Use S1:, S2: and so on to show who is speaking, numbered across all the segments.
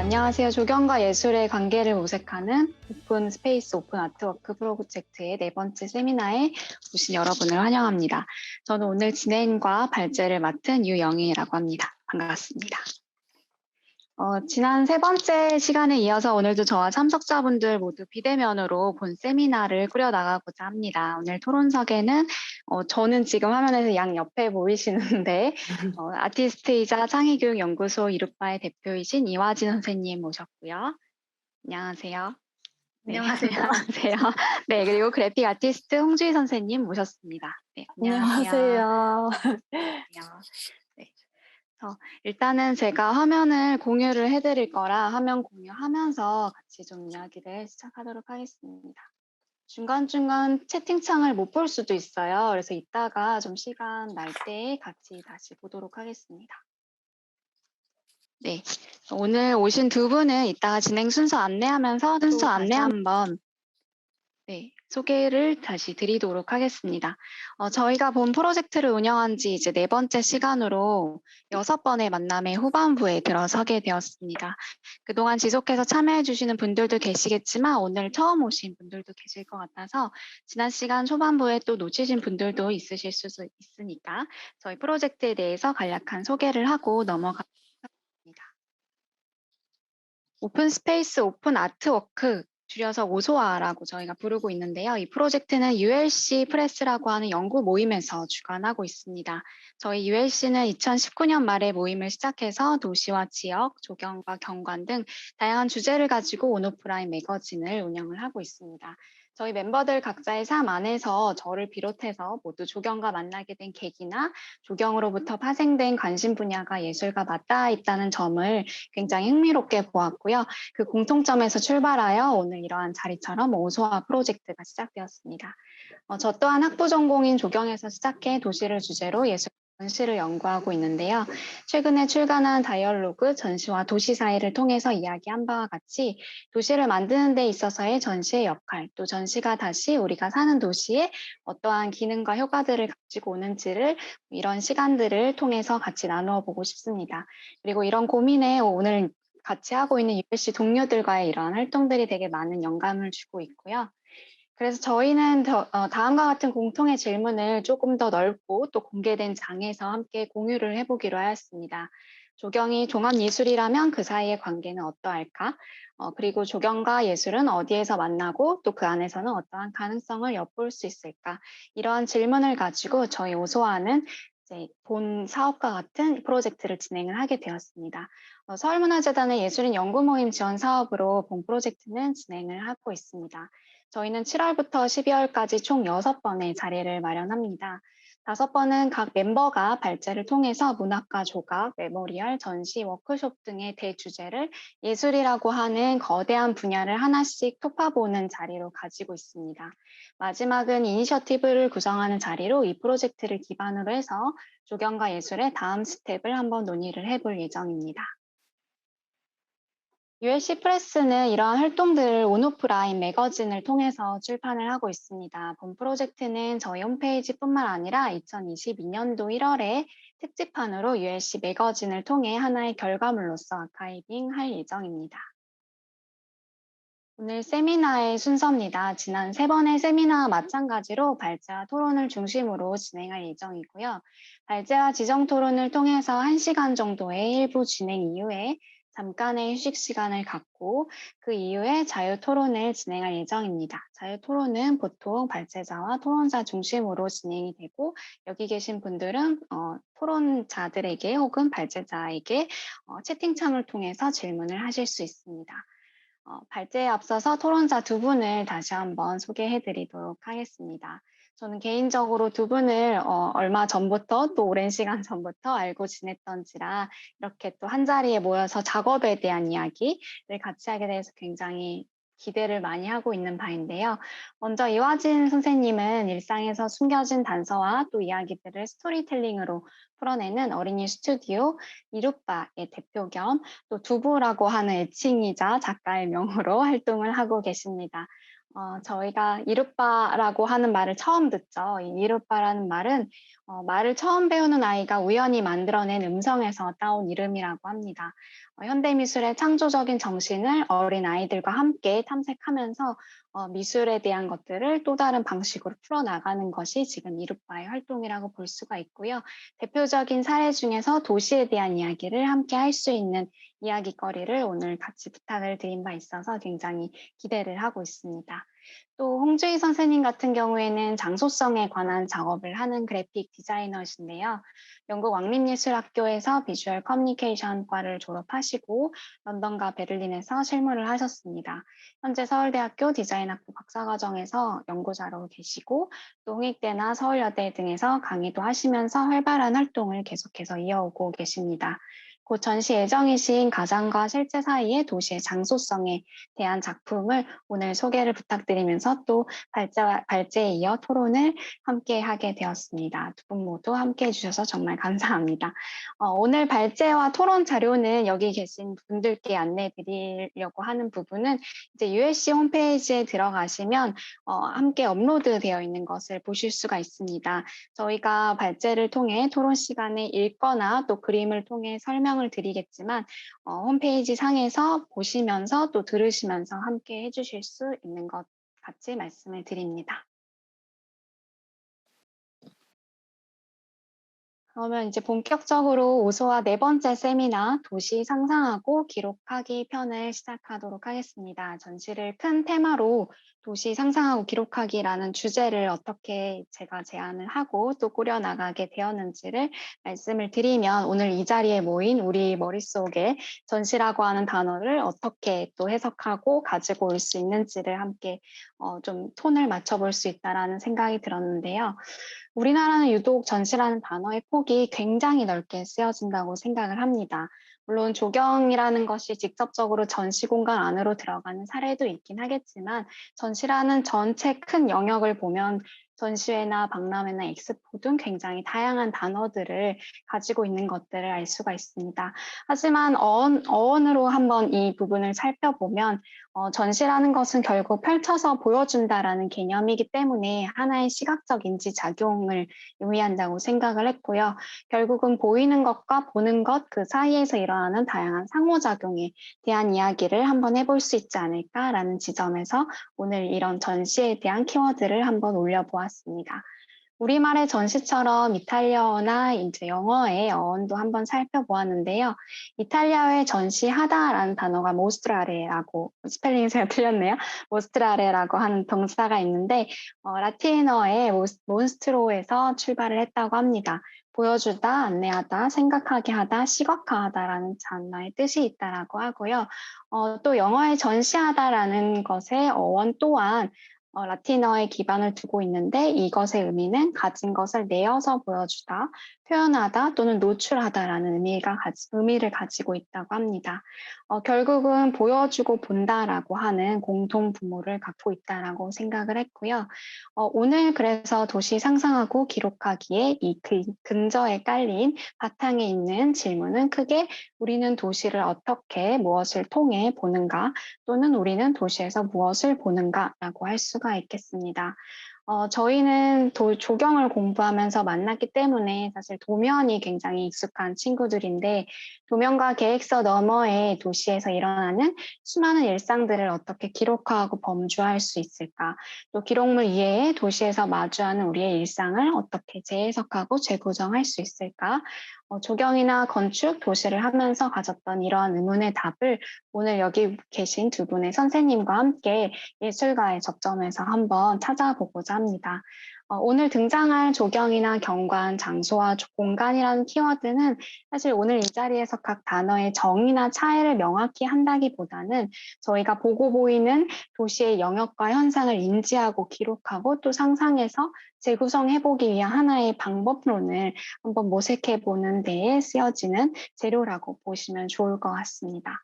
S1: 안녕하세요. 조경과 예술의 관계를 모색하는 오픈 스페이스 오픈 아트워크 프로젝트의 네 번째 세미나에 오신 여러분을 환영합니다. 저는 오늘 진행과 발제를 맡은 유영희라고 합니다. 반갑습니다. 지난 세 번째 시간에 이어서 오늘도 저와 참석자분들 모두 비대면으로 본 세미나를 꾸려나가고자 합니다. 오늘 토론석에는 저는 지금 화면에서 양 옆에 보이시는데 아티스트이자 창의교육연구소 이루빠의 대표이신 이화진 선생님 모셨고요. 안녕하세요. 네,
S2: 안녕하세요.
S1: 안녕하세요. 네, 그리고 그래픽 아티스트 홍주희 선생님 모셨습니다. 네, 안녕하세요.
S2: 안녕하세요.
S1: 안녕하세요. 네. 일단은 제가 화면을 공유를 해드릴 거라 화면 공유하면서 같이 좀 이야기를 시작하도록 하겠습니다. 중간중간 채팅창을 못 볼 수도 있어요. 그래서 이따가 좀 시간 날 때 같이 다시 보도록 하겠습니다. 네, 오늘 오신 두 분은 이따가 진행 순서 안내하면서 또 다시 한번 소개를 다시 드리도록 하겠습니다. 저희가 본 프로젝트를 운영한 지 이제 네 번째 시간으로 6번의 만남의 후반부에 들어서게 되었습니다. 그동안 지속해서 참여해 주시는 분들도 계시겠지만 오늘 처음 오신 분들도 계실 것 같아서 지난 시간 초반부에 또 놓치신 분들도 있으실 수 있으니까 저희 프로젝트에 대해서 간략한 소개를 하고 넘어가겠습니다. 오픈 스페이스 오픈 아트워크 줄여서 오소아라고 저희가 부르고 있는데요. 이 프로젝트는 ULC 프레스라고 하는 연구 모임에서 주관하고 있습니다. 저희 ULC는 2019년 말에 모임을 시작해서 도시와 지역, 조경과 경관 등 다양한 주제를 가지고 온오프라인 매거진을 운영을 하고 있습니다. 저희 멤버들 각자의 삶 안에서 저를 비롯해서 모두 조경과 만나게 된 계기나 조경으로부터 파생된 관심 분야가 예술과 맞닿아 있다는 점을 굉장히 흥미롭게 보았고요. 그 공통점에서 출발하여 오늘 이러한 자리처럼 오소아 프로젝트가 시작되었습니다. 저 또한 학부 전공인 조경에서 시작해 도시를 주제로 예술 전시를 연구하고 있는데요. 최근에 출간한 다이얼로그 전시와 도시 사이를 통해서 이야기한 바와 같이 도시를 만드는 데 있어서의 전시의 역할, 또 전시가 다시 우리가 사는 도시에 어떠한 기능과 효과들을 가지고 오는지를 이런 시간들을 통해서 같이 나누어 보고 싶습니다. 그리고 이런 고민에 오늘 같이 하고 있는 ULC 동료들과의 이러한 활동들이 되게 많은 영감을 주고 있고요. 그래서 저희는 다음과 같은 공통의 질문을 조금 더 넓고 또 공개된 장에서 함께 공유를 해보기로 하였습니다. 조경이 종합예술이라면 그 사이의 관계는 어떠할까? 그리고 조경과 예술은 어디에서 만나고 또 그 안에서는 어떠한 가능성을 엿볼 수 있을까? 이러한 질문을 가지고 저희 오소아는 이제 본 사업과 같은 프로젝트를 진행을 하게 되었습니다. 서울문화재단의 예술인 연구모임 지원 사업으로 본 프로젝트는 진행을 하고 있습니다. 저희는 7월부터 12월까지 총 6번의 자리를 마련합니다. 5번은 각 멤버가 발제를 통해서 문학과 조각, 메모리얼, 전시, 워크숍 등의 대주제를 예술이라고 하는 거대한 분야를 하나씩 톱파보는 자리로 가지고 있습니다. 마지막은 이니셔티브를 구성하는 자리로 이 프로젝트를 기반으로 해서 조경과 예술의 다음 스텝을 한번 논의를 해볼 예정입니다. ULC 프레스는 이러한 활동들을 온오프라인 매거진을 통해서 출판을 하고 있습니다. 본 프로젝트는 저희 홈페이지뿐만 아니라 2022년도 1월에 특집판으로 ULC 매거진을 통해 하나의 결과물로서 아카이빙할 예정입니다. 오늘 세미나의 순서입니다. 지난 3번의 세미나와 마찬가지로 발제와 토론을 중심으로 진행할 예정이고요. 발제와 지정 토론을 통해서 1시간 정도의 일부 진행 이후에 잠깐의 휴식 시간을 갖고 그 이후에 자유 토론을 진행할 예정입니다. 자유 토론은 보통 발제자와 토론자 중심으로 진행이 되고 여기 계신 분들은 토론자들에게 혹은 발제자에게 채팅창을 통해서 질문을 하실 수 있습니다. 발제에 앞서서 토론자 두 분을 다시 한번 소개해 드리도록 하겠습니다. 저는 개인적으로 두 분을 얼마 전부터 또 오랜 시간 전부터 알고 지냈던지라 이렇게 또 한자리에 모여서 작업에 대한 이야기를 같이 하게 돼서 굉장히 기대를 많이 하고 있는 바인데요. 먼저 이화진 선생님은 일상에서 숨겨진 단서와 또 이야기들을 스토리텔링으로 풀어내는 어린이 스튜디오 이루빠의 대표 겸 또 두부라고 하는 애칭이자 작가의 명으로 활동을 하고 계십니다. 저희가 이루빠라고 하는 말을 처음 듣죠. 이 이루빠라는 말은 말을 처음 배우는 아이가 우연히 만들어낸 음성에서 따온 이름이라고 합니다. 현대미술의 창조적인 정신을 어린 아이들과 함께 탐색하면서 미술에 대한 것들을 또 다른 방식으로 풀어나가는 것이 지금 이룹바의 활동이라고 볼 수가 있고요. 대표적인 사례 중에서 도시에 대한 이야기를 함께 할 수 있는 이야깃거리를 오늘 같이 부탁을 드린 바 있어서 굉장히 기대를 하고 있습니다. 또 홍주희 선생님 같은 경우에는 장소성에 관한 작업을 하는 그래픽 디자이너이신데요. 영국 왕립예술학교에서 비주얼 커뮤니케이션과를 졸업하시고 런던과 베를린에서 실무를 하셨습니다. 현재 서울대학교 디자인학부 박사과정에서 연구자로 계시고 또 홍익대나 서울여대 등에서 강의도 하시면서 활발한 활동을 계속해서 이어오고 계십니다. 곧 전시 예정이신 가상과 실제 사이의 도시의 장소성에 대한 작품을 오늘 소개를 부탁드리면서 또 발제에 이어 토론을 함께 하게 되었습니다. 두 분 모두 함께 해주셔서 정말 감사합니다. 오늘 발제와 토론 자료는 여기 계신 분들께 안내 드리려고 하는 부분은 이제 USC 홈페이지에 들어가시면 함께 업로드 되어 있는 것을 보실 수가 있습니다. 저희가 발제를 통해 토론 시간에 읽거나 또 그림을 통해 설명을 드리겠지만 홈페이지 상에서 보시면서 또 들으시면서 함께 해주실 수 있는 것 같이 말씀을 드립니다. 그러면 이제 본격적으로 오소와 네 번째 세미나 도시 상상하고 기록하기 편을 시작하도록 하겠습니다. 전시를 큰 테마로 도시 상상하고 기록하기라는 주제를 어떻게 제가 제안을 하고 또 꾸려나가게 되었는지를 말씀을 드리면 오늘 이 자리에 모인 우리 머릿속에 전시라고 하는 단어를 어떻게 또 해석하고 가지고 올 수 있는지를 함께 좀 톤을 맞춰볼 수 있다라는 생각이 들었는데요. 우리나라는 유독 전시라는 단어의 폭이 굉장히 넓게 쓰여진다고 생각을 합니다. 물론 조경이라는 것이 직접적으로 전시 공간 안으로 들어가는 사례도 있긴 하겠지만 전시라는 전체 큰 영역을 보면 전시회나 박람회나 엑스포 등 굉장히 다양한 단어들을 가지고 있는 것들을 알 수가 있습니다. 하지만 어원으로 한번 이 부분을 살펴보면 전시라는 것은 결국 펼쳐서 보여준다라는 개념이기 때문에 하나의 시각적 인지 작용을 의미한다고 생각을 했고요. 결국은 보이는 것과 보는 것 그 사이에서 일어나는 다양한 상호작용에 대한 이야기를 한번 해볼 수 있지 않을까라는 지점에서 오늘 이런 전시에 대한 키워드를 한번 올려보았습니다. 우리말의 전시처럼 이탈리아어나 이제 영어의 어원도 한번 살펴보았는데요. 이탈리아어의 전시하다라는 단어가 모스트라레라고 스펠링이 제가 틀렸네요. 모스트라레라고 하는 동사가 있는데 라틴어의 몬스트로에서 출발을 했다고 합니다. 보여주다, 안내하다, 생각하게 하다, 시각화하다라는 단어의 뜻이 있다라고 하고요. 또 영어의 전시하다라는 것의 어원 또한 라틴어에 기반을 두고 있는데 이것의 의미는 가진 것을 내어서 보여주다, 표현하다 또는 노출하다라는 의미를 가지고 있다고 합니다. 결국은 보여주고 본다라고 하는 공통 부모를 갖고 있다라고 생각을 했고요. 오늘 그래서 도시 상상하고 기록하기에 이 근저에 깔린 바탕에 있는 질문은 크게 우리는 도시를 어떻게 무엇을 통해 보는가 또는 우리는 도시에서 무엇을 보는가라고 할 수가 있겠습니다. 저희는 조경을 공부하면서 만났기 때문에 사실 도면이 굉장히 익숙한 친구들인데 도면과 계획서 너머의 도시에서 일어나는 수많은 일상들을 어떻게 기록하고 범주할 수 있을까? 또 기록물 이외에 도시에서 마주하는 우리의 일상을 어떻게 재해석하고 재구성할 수 있을까? 조경이나 건축, 도시를 하면서 가졌던 이러한 의문의 답을 오늘 여기 계신 두 분의 선생님과 함께 예술가의 접점에서 한번 찾아보고자 합니다. 오늘 등장할 조경이나 경관, 장소와 공간이라는 키워드는 사실 오늘 이 자리에서 각 단어의 정의나 차이를 명확히 한다기보다는 저희가 보고 보이는 도시의 영역과 현상을 인지하고 기록하고 또 상상해서 재구성해보기 위한 하나의 방법론을 한번 모색해보는 데에 쓰여지는 재료라고 보시면 좋을 것 같습니다.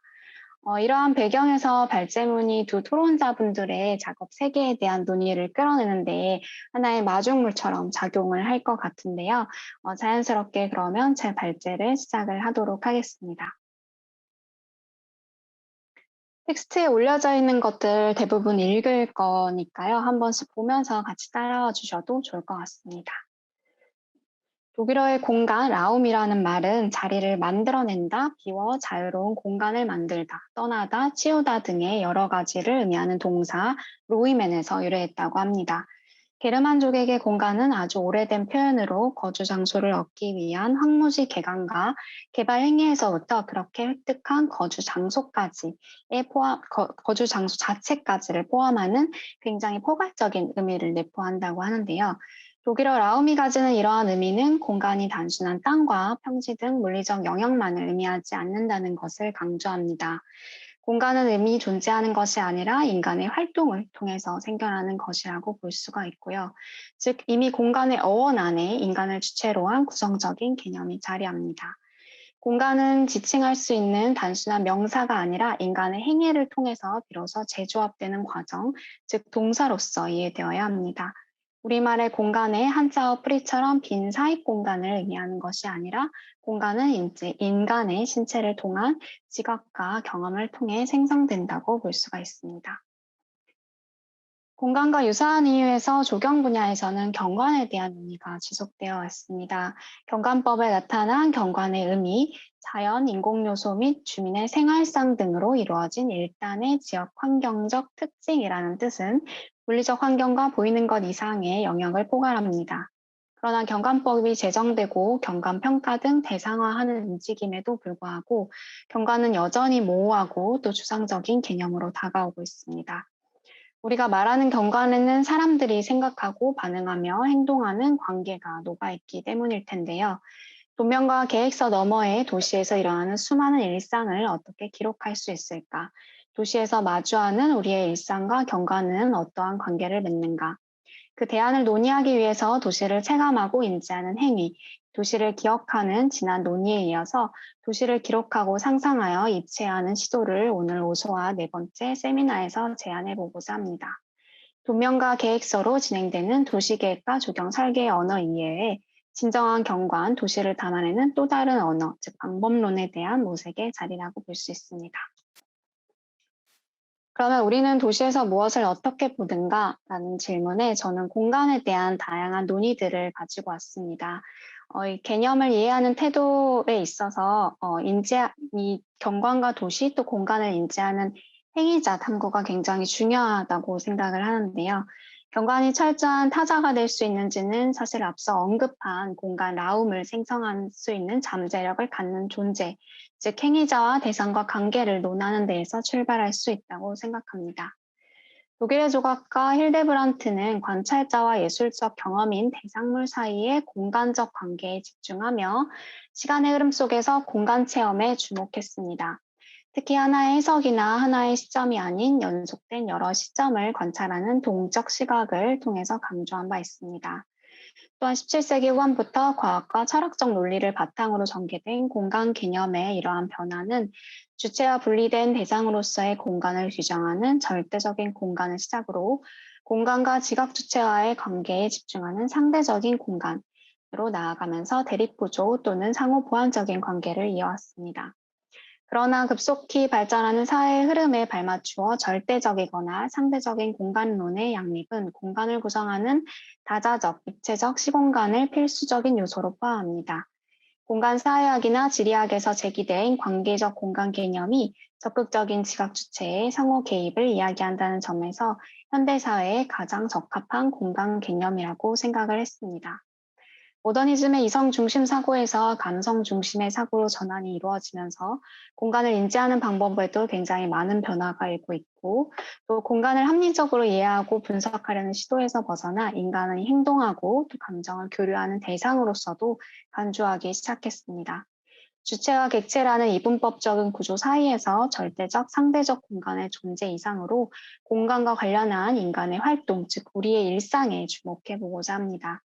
S1: 이러한 배경에서 발제문이 두 토론자분들의 작업 세계에 대한 논의를 끌어내는 데 하나의 마중물처럼 작용을 할 것 같은데요. 자연스럽게 그러면 제 발제를 시작을 하도록 하겠습니다. 텍스트에 올려져 있는 것들 대부분 읽을 거니까요. 한 번씩 보면서 같이 따라와 주셔도 좋을 것 같습니다. 독일어의 공간, 라움이라는 말은 자리를 만들어낸다, 비워 자유로운 공간을 만들다, 떠나다, 치우다 등의 여러 가지를 의미하는 동사 로이멘에서 유래했다고 합니다. 게르만족에게 공간은 아주 오래된 표현으로 거주 장소를 얻기 위한 황무지 개간과 개발 행위에서부터 그렇게 획득한 거주 장소까지의 거주 장소 자체까지를 포함하는 굉장히 포괄적인 의미를 내포한다고 하는데요. 독일어 라움이 가지는 이러한 의미는 공간이 단순한 땅과 평지 등 물리적 영역만을 의미하지 않는다는 것을 강조합니다. 공간은 의미 존재하는 것이 아니라 인간의 활동을 통해서 생겨나는 것이라고 볼 수가 있고요. 즉, 이미 공간의 어원 안에 인간을 주체로 한 구성적인 개념이 자리합니다. 공간은 지칭할 수 있는 단순한 명사가 아니라 인간의 행위를 통해서 비로소 재조합되는 과정, 즉 동사로서 이해되어야 합니다. 우리말의 공간의 한자어 프리처럼 빈 사입 공간을 의미하는 것이 아니라 공간은 이제 인간의 신체를 통한 지각과 경험을 통해 생성된다고 볼 수가 있습니다. 공간과 유사한 이유에서 조경 분야에서는 경관에 대한 의미가 지속되어 왔습니다. 경관법에 나타난 경관의 의미, 자연, 인공 요소 및 주민의 생활상 등으로 이루어진 일단의 지역 환경적 특징이라는 뜻은 물리적 환경과 보이는 것 이상의 영역을 포괄합니다. 그러나 경관법이 제정되고 경관평가 등 대상화하는 움직임에도 불구하고 경관은 여전히 모호하고 또 추상적인 개념으로 다가오고 있습니다. 우리가 말하는 경관에는 사람들이 생각하고 반응하며 행동하는 관계가 녹아있기 때문일 텐데요. 도면과 계획서 너머에 도시에서 일어나는 수많은 일상을 어떻게 기록할 수 있을까? 도시에서 마주하는 우리의 일상과 경관은 어떠한 관계를 맺는가? 그 대안을 논의하기 위해서 도시를 체감하고 인지하는 행위, 도시를 기억하는 지난 논의에 이어서 도시를 기록하고 상상하여 입체하는 시도를 오늘 오소와 네 번째 세미나에서 제안해 보고자 합니다. 도면과 계획서로 진행되는 도시계획과 조경 설계의 언어 이외에 진정한 경관, 도시를 담아내는 또 다른 언어, 즉 방법론에 대한 모색의 자리라고 볼 수 있습니다. 그러면 우리는 도시에서 무엇을 어떻게 보든가? 라는 질문에 저는 공간에 대한 다양한 논의들을 가지고 왔습니다. 이 개념을 이해하는 태도에 있어서 이 경관과 도시 또 공간을 인지하는 행위자 탐구가 굉장히 중요하다고 생각을 하는데요. 경관이 철저한 타자가 될 수 있는지는 사실 앞서 언급한 공간 라움을 생성할 수 있는 잠재력을 갖는 존재, 즉 행위자와 대상과 관계를 논하는 데에서 출발할 수 있다고 생각합니다. 독일의 조각가 힐데브란트는 관찰자와 예술적 경험인 대상물 사이의 공간적 관계에 집중하며 시간의 흐름 속에서 공간 체험에 주목했습니다. 특히 하나의 해석이나 하나의 시점이 아닌 연속된 여러 시점을 관찰하는 동적 시각을 통해서 강조한 바 있습니다. 또한 17세기 후반부터 과학과 철학적 논리를 바탕으로 전개된 공간 개념의 이러한 변화는 주체와 분리된 대상으로서의 공간을 규정하는 절대적인 공간을 시작으로 공간과 지각 주체와의 관계에 집중하는 상대적인 공간으로 나아가면서 대립구조 또는 상호 보완적인 관계를 이어왔습니다. 그러나 급속히 발전하는 사회의 흐름에 발맞추어 절대적이거나 상대적인 공간론의 양립은 공간을 구성하는 다자적, 입체적 시공간을 필수적인 요소로 포함합니다. 공간 사회학이나 지리학에서 제기된 관계적 공간 개념이 적극적인 지각 주체의 상호 개입을 이야기한다는 점에서 현대사회에 가장 적합한 공간 개념이라고 생각을 했습니다. 모더니즘의 이성 중심 사고에서 감성 중심의 사고로 전환이 이루어지면서 공간을 인지하는 방법에도 굉장히 많은 변화가 일고 있고 또 공간을 합리적으로 이해하고 분석하려는 시도에서 벗어나 인간의 행동하고 또 감정을 교류하는 대상으로서도 간주하기 시작했습니다. 주체와 객체라는 이분법적인 구조 사이에서 절대적, 상대적 공간의 존재 이상으로 공간과 관련한 인간의 활동, 즉 우리의 일상에 주목해 보고자 합니다.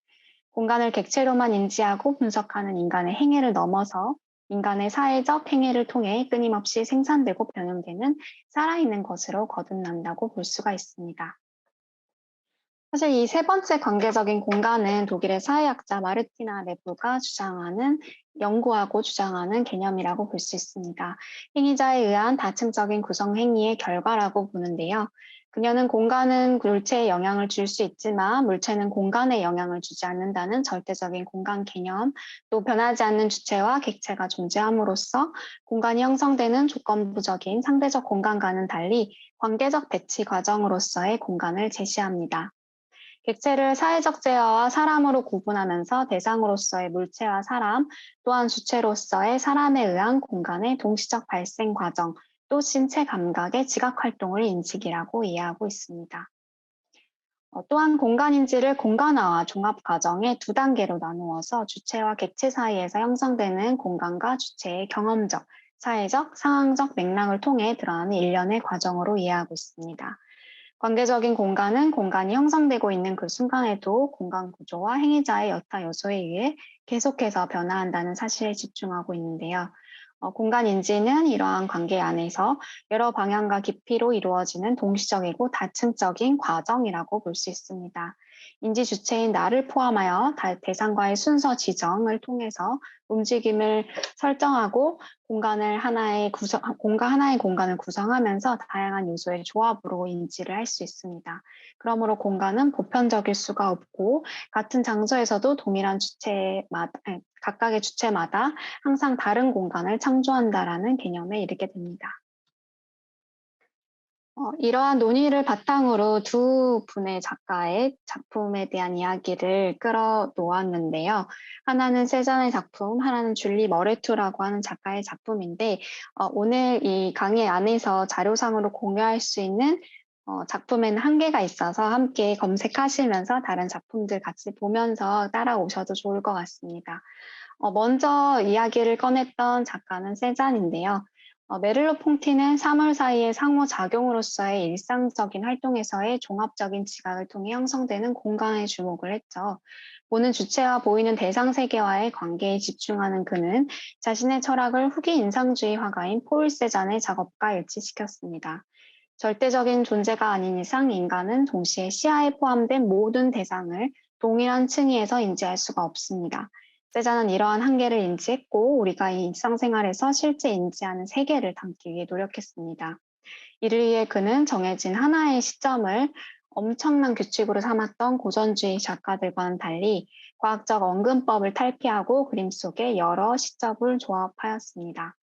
S1: 공간을 객체로만 인지하고 분석하는 인간의 행위를 넘어서 인간의 사회적 행위를 통해 끊임없이 생산되고 변형되는 살아있는 것으로 거듭난다고 볼 수가 있습니다. 사실 이 세 번째 관계적인 공간은 독일의 사회학자 마르티나 레브가 연구하고 주장하는 개념이라고 볼 수 있습니다. 행위자에 의한 다층적인 구성 행위의 결과라고 보는데요. 그녀는 공간은 물체에 영향을 줄 수 있지만 물체는 공간에 영향을 주지 않는다는 절대적인 공간 개념, 또 변하지 않는 주체와 객체가 존재함으로써 공간이 형성되는 조건부적인 상대적 공간과는 달리 관계적 배치 과정으로서의 공간을 제시합니다. 객체를 사회적 제어와 사람으로 구분하면서 대상으로서의 물체와 사람, 또한 주체로서의 사람에 의한 공간의 동시적 발생 과정, 또 신체 감각의 지각 활동을 인식이라고 이해하고 있습니다. 또한 공간인지를 공간화와 종합 과정의 두 단계로 나누어서 주체와 객체 사이에서 형성되는 공간과 주체의 경험적, 사회적, 상황적 맥락을 통해 드러나는 일련의 과정으로 이해하고 있습니다. 관계적인 공간은 공간이 형성되고 있는 그 순간에도 공간 구조와 행위자의 여타 요소에 의해 계속해서 변화한다는 사실에 집중하고 있는데요. 공간 인지는 이러한 관계 안에서 여러 방향과 깊이로 이루어지는 동시적이고 다층적인 과정이라고 볼 수 있습니다. 인지 주체인 나를 포함하여 대상과의 순서 지정을 통해서 움직임을 설정하고 공간 하나의 공간을 구성하면서 다양한 요소의 조합으로 인지를 할 수 있습니다. 그러므로 공간은 보편적일 수가 없고 같은 장소에서도 동일한 각각의 주체마다 항상 다른 공간을 창조한다라는 개념에 이르게 됩니다. 이러한 논의를 바탕으로 두 분의 작가의 작품에 대한 이야기를 끌어놓았는데요. 하나는 세잔의 작품, 하나는 줄리 머레투라고 하는 작가의 작품인데 오늘 이 강의 안에서 자료상으로 공유할 수 있는 작품에는 한계가 있어서 함께 검색하시면서 다른 작품들 같이 보면서 따라오셔도 좋을 것 같습니다. 먼저 이야기를 꺼냈던 작가는 세잔인데요. 메를로 퐁티는 사물 사이의 상호작용으로서의 일상적인 활동에서의 종합적인 지각을 통해 형성되는 공간에 주목을 했죠. 보는 주체와 보이는 대상 세계와의 관계에 집중하는 그는 자신의 철학을 후기 인상주의 화가인 폴 세잔의 작업과 일치시켰습니다. 절대적인 존재가 아닌 이상 인간은 동시에 시야에 포함된 모든 대상을 동일한 층위에서 인지할 수가 없습니다. 세자는 이러한 한계를 인지했고 우리가 이 일상생활에서 실제 인지하는 세계를 담기 위해 노력했습니다. 이를 위해 그는 정해진 하나의 시점을 엄청난 규칙으로 삼았던 고전주의 작가들과는 달리 과학적 언근법을 탈피하고 그림 속에 여러 시점을 조합하였습니다.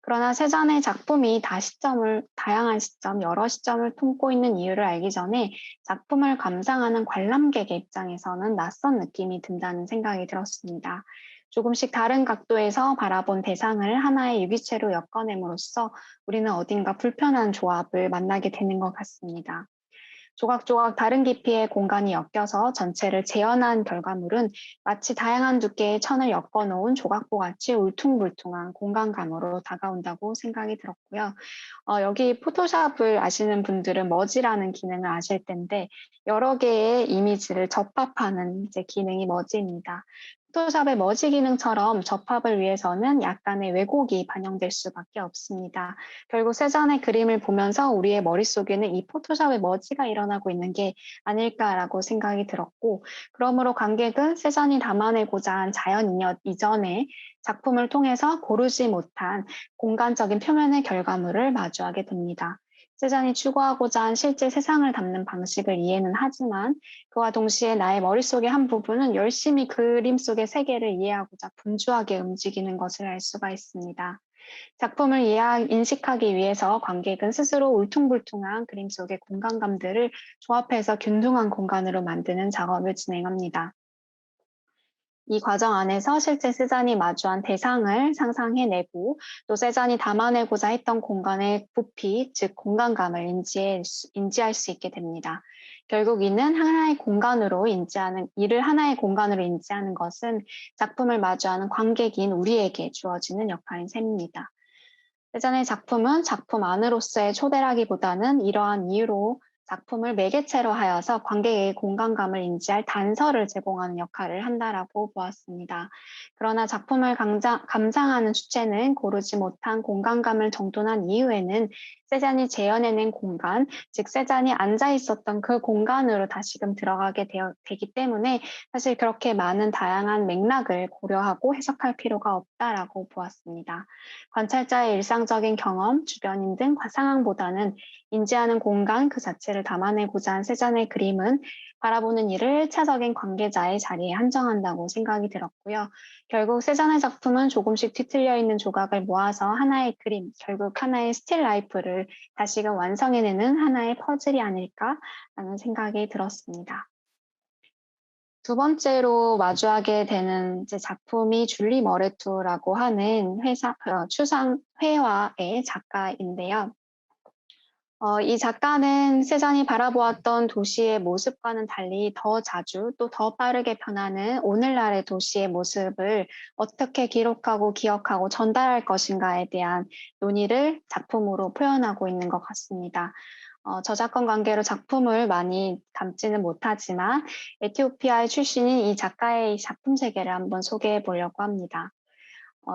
S1: 그러나 세잔의 작품이 다양한 시점, 여러 시점을 품고 있는 이유를 알기 전에 작품을 감상하는 관람객의 입장에서는 낯선 느낌이 든다는 생각이 들었습니다. 조금씩 다른 각도에서 바라본 대상을 하나의 유기체로 엮어냄으로써 우리는 어딘가 불편한 조합을 만나게 되는 것 같습니다. 조각조각 다른 깊이의 공간이 엮여서 전체를 재현한 결과물은 마치 다양한 두께의 천을 엮어놓은 조각보 같이 울퉁불퉁한 공간감으로 다가온다고 생각이 들었고요. 여기 포토샵을 아시는 분들은 머지라는 기능을 아실 텐데 여러 개의 이미지를 접합하는 이제 기능이 머지입니다. 포토샵의 머지 기능처럼 접합을 위해서는 약간의 왜곡이 반영될 수밖에 없습니다. 결국 세잔의 그림을 보면서 우리의 머릿속에는 이 포토샵의 머지가 일어나고 있는 게 아닐까라고 생각이 들었고, 그러므로 관객은 세잔이 담아내고자 한 자연 이전의 작품을 통해서 고르지 못한 공간적인 표면의 결과물을 마주하게 됩니다. 세잔이 추구하고자 한 실제 세상을 담는 방식을 이해는 하지만 그와 동시에 나의 머릿속의 한 부분은 열심히 그림 속의 세계를 이해하고자 분주하게 움직이는 것을 알 수가 있습니다. 작품을 인식하기 위해서 관객은 스스로 울퉁불퉁한 그림 속의 공간감들을 조합해서 균등한 공간으로 만드는 작업을 진행합니다. 이 과정 안에서 실제 세잔이 마주한 대상을 상상해내고 또 세잔이 담아내고자 했던 공간의 부피, 즉 공간감을 인지할 수 있게 됩니다. 결국 이를 하나의 공간으로 인지하는 것은 작품을 마주하는 관객인 우리에게 주어지는 역할인 셈입니다. 세잔의 작품은 작품 안으로서의 초대라기보다는 이러한 이유로 작품을 매개체로 하여서 관객에게 공간감을 인지할 단서를 제공하는 역할을 한다라고 보았습니다. 그러나 작품을 감상하는 주체는 고르지 못한 공간감을 정돈한 이후에는 세잔이 재현해낸 공간, 즉 세잔이 앉아 있었던 그 공간으로 다시금 들어가게 되기 때문에 사실 그렇게 많은 다양한 맥락을 고려하고 해석할 필요가 없다라고 보았습니다. 관찰자의 일상적인 경험, 주변인 등 상황보다는 인지하는 공간 그 자체를 담아내고자 한 세잔의 그림은 바라보는 이를 1차적인 관계자의 자리에 한정한다고 생각이 들었고요. 결국 세잔의 작품은 조금씩 뒤틀려 있는 조각을 모아서 하나의 그림, 결국 하나의 스틸 라이프를 다시금 완성해내는 하나의 퍼즐이 아닐까라는 생각이 들었습니다. 두 번째로 마주하게 되는 이제 작품이 줄리 머레투라고 하는 추상 회화의 작가인데요. 이 작가는 세잔이 바라보았던 도시의 모습과는 달리 더 자주 또 더 빠르게 변하는 오늘날의 도시의 모습을 어떻게 기록하고 기억하고 전달할 것인가에 대한 논의를 작품으로 표현하고 있는 것 같습니다. 저작권 관계로 작품을 많이 담지는 못하지만 에티오피아의 출신인 이 작가의 작품 세계를 한번 소개해 보려고 합니다.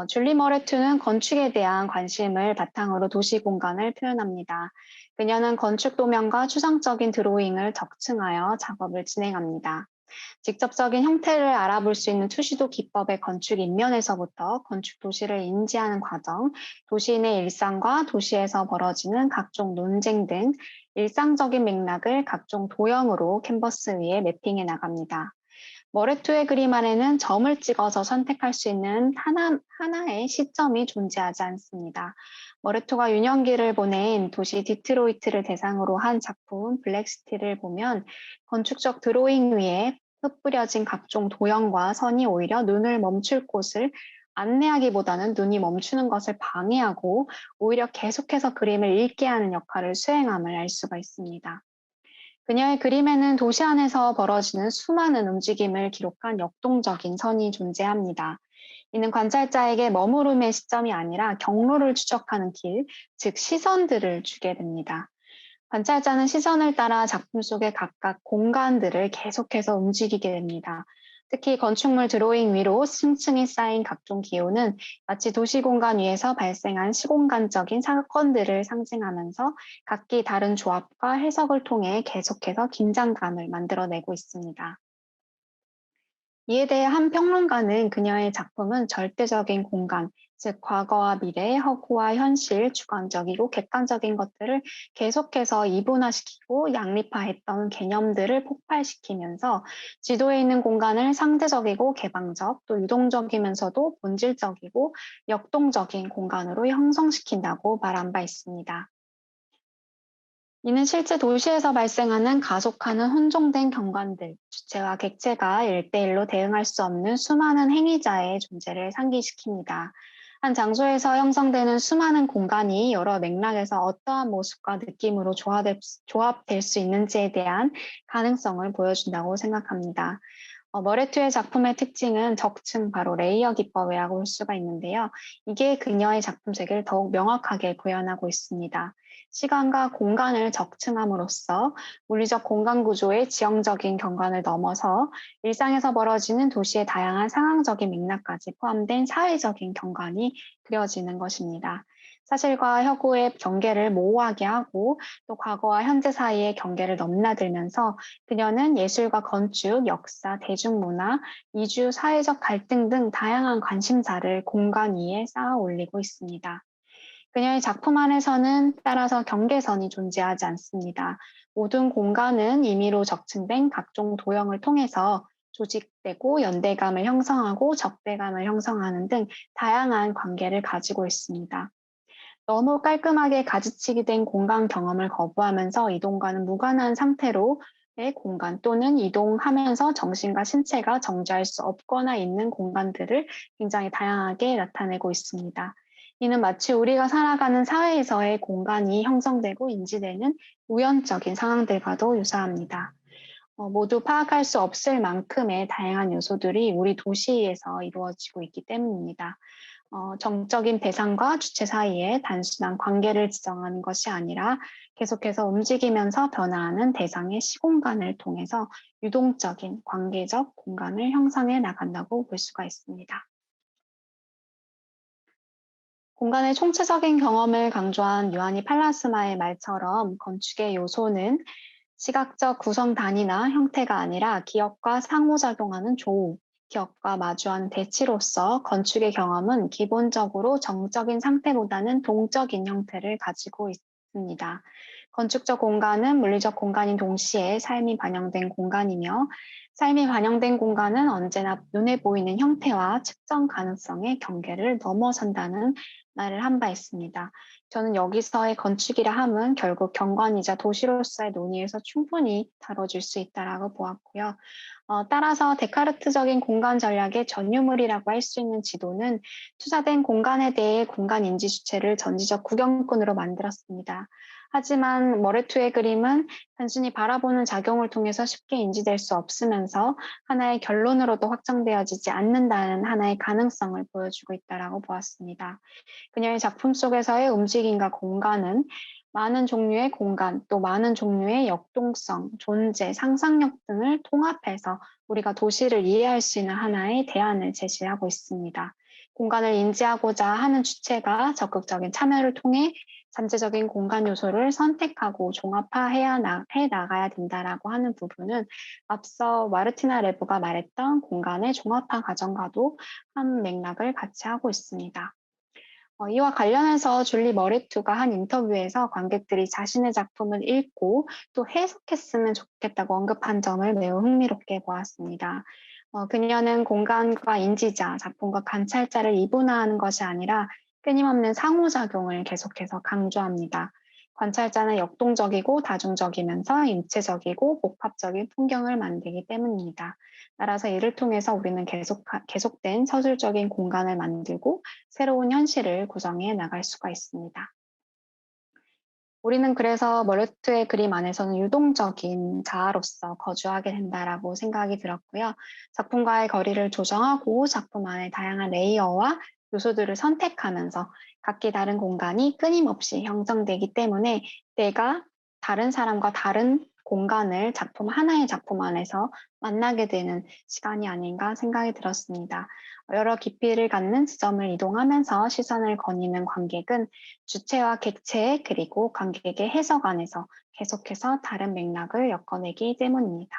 S1: 줄리 머레투는 건축에 대한 관심을 바탕으로 도시 공간을 표현합니다. 그녀는 건축 도면과 추상적인 드로잉을 적층하여 작업을 진행합니다. 직접적인 형태를 알아볼 수 있는 투시도 기법의 건축 인면에서부터 건축 도시를 인지하는 과정, 도시인의 일상과 도시에서 벌어지는 각종 논쟁 등 일상적인 맥락을 각종 도형으로 캔버스 위에 매핑해 나갑니다. 머레투의 그림 안에는 점을 찍어서 선택할 수 있는 하나의 시점이 존재하지 않습니다. 머레투가 유년기를 보낸 도시 디트로이트를 대상으로 한 작품 블랙시티를 보면 건축적 드로잉 위에 흩뿌려진 각종 도형과 선이 오히려 눈을 멈출 곳을 안내하기보다는 눈이 멈추는 것을 방해하고 오히려 계속해서 그림을 읽게 하는 역할을 수행함을 알 수가 있습니다. 그녀의 그림에는 도시 안에서 벌어지는 수많은 움직임을 기록한 역동적인 선이 존재합니다. 이는 관찰자에게 머무름의 시점이 아니라 경로를 추적하는 길, 즉 시선들을 주게 됩니다. 관찰자는 시선을 따라 작품 속의 각각 공간들을 계속해서 움직이게 됩니다. 특히 건축물 드로잉 위로 층층이 쌓인 각종 기호는 마치 도시 공간 위에서 발생한 시공간적인 사건들을 상징하면서 각기 다른 조합과 해석을 통해 계속해서 긴장감을 만들어내고 있습니다. 이에 대해 한 평론가는 그녀의 작품은 절대적인 공간, 즉 과거와 미래, 허구와 현실, 주관적이고 객관적인 것들을 계속해서 이분화시키고 양립화했던 개념들을 폭발시키면서 지도에 있는 공간을 상대적이고 개방적, 또 유동적이면서도 본질적이고 역동적인 공간으로 형성시킨다고 말한 바 있습니다. 이는 실제 도시에서 발생하는 가속하는 혼종된 경관들, 주체와 객체가 일대일로 대응할 수 없는 수많은 행위자의 존재를 상기시킵니다. 한 장소에서 형성되는 수많은 공간이 여러 맥락에서 어떠한 모습과 느낌으로 조합될 수 있는지에 대한 가능성을 보여준다고 생각합니다. 머레투의 작품의 특징은 적층, 바로 레이어 기법이라고 볼 수가 있는데요. 이게 그녀의 작품 세계를 더욱 명확하게 구현하고 있습니다. 시간과 공간을 적층함으로써 물리적 공간 구조의 지형적인 경관을 넘어서 일상에서 벌어지는 도시의 다양한 상황적인 맥락까지 포함된 사회적인 경관이 그려지는 것입니다. 사실과 허구의 경계를 모호하게 하고 또 과거와 현재 사이의 경계를 넘나들면서 그녀는 예술과 건축, 역사, 대중문화, 이주, 사회적 갈등 등 다양한 관심사를 공간 위에 쌓아 올리고 있습니다. 그녀의 작품 안에서는 따라서 경계선이 존재하지 않습니다. 모든 공간은 임의로 적층된 각종 도형을 통해서 조직되고 연대감을 형성하고 적대감을 형성하는 등 다양한 관계를 가지고 있습니다. 너무 깔끔하게 가지치기 된 공간 경험을 거부하면서 이동과는 무관한 상태로의 공간 또는 이동하면서 정신과 신체가 정지할 수 없거나 있는 공간들을 굉장히 다양하게 나타내고 있습니다. 이는 마치 우리가 살아가는 사회에서의 공간이 형성되고 인지되는 우연적인 상황들과도 유사합니다. 모두 파악할 수 없을 만큼의 다양한 요소들이 우리 도시에서 이루어지고 있기 때문입니다. 정적인 대상과 주체 사이에 단순한 관계를 지정하는 것이 아니라 계속해서 움직이면서 변화하는 대상의 시공간을 통해서 유동적인 관계적 공간을 형성해 나간다고 볼 수가 있습니다. 공간의 총체적인 경험을 강조한 요하니 팔라스마의 말처럼 건축의 요소는 시각적 구성 단위나 형태가 아니라 기억과 상호작용하는 조우, 기억과 마주하는 대치로서 건축의 경험은 기본적으로 정적인 상태보다는 동적인 형태를 가지고 있습니다. 건축적 공간은 물리적 공간인 동시에 삶이 반영된 공간이며 삶이 반영된 공간은 언제나 눈에 보이는 형태와 측정 가능성의 경계를 넘어선다는 말을 한 바 있습니다. 저는 여기서의 건축이라 함은 결국 경관이자 도시로서의 논의에서 충분히 다뤄질 수 있다라고 보았고요. 따라서 데카르트적인 공간 전략의 전유물이라고 할 수 있는 지도는 투자된 공간에 대해 공간 인지 주체를 전지적 구경꾼으로 만들었습니다. 하지만 머레투의 그림은 단순히 바라보는 작용을 통해서 쉽게 인지될 수 없으면서 하나의 결론으로도 확정되어지지 않는다는 하나의 가능성을 보여주고 있다라고 보았습니다. 그녀의 작품 속에서의 움직임과 공간은 많은 종류의 공간, 또 많은 종류의 역동성, 존재, 상상력 등을 통합해서 우리가 도시를 이해할 수 있는 하나의 대안을 제시하고 있습니다. 공간을 인지하고자 하는 주체가 적극적인 참여를 통해 잠재적인 공간 요소를 선택하고 종합화해야 해 나가야 된다라고 하는 부분은 앞서 마르티나 레브가 말했던 공간의 종합화 과정과도 한 맥락을 같이 하고 있습니다. 이와 관련해서 줄리 머리투가 한 인터뷰에서 관객들이 자신의 작품을 읽고 또 해석했으면 좋겠다고 언급한 점을 매우 흥미롭게 보았습니다. 그녀는 공간과 인지자, 작품과 관찰자를 이분화하는 것이 아니라 끊임없는 상호작용을 계속해서 강조합니다. 관찰자는 역동적이고 다중적이면서 입체적이고 복합적인 풍경을 만들기 때문입니다. 따라서 이를 통해서 우리는 계속된 서술적인 공간을 만들고 새로운 현실을 구성해 나갈 수가 있습니다. 우리는 그래서 머레트의 그림 안에서는 유동적인 자아로서 거주하게 된다라고 생각이 들었고요. 작품과의 거리를 조정하고 작품 안에 다양한 레이어와 요소들을 선택하면서 각기 다른 공간이 끊임없이 형성되기 때문에 내가 다른 사람과 다른 공간을 하나의 작품 안에서 만나게 되는 시간이 아닌가 생각이 들었습니다. 여러 깊이를 갖는 지점을 이동하면서 시선을 거니는 관객은 주체와 객체 그리고 관객의 해석 안에서 계속해서 다른 맥락을 엮어내기 때문입니다.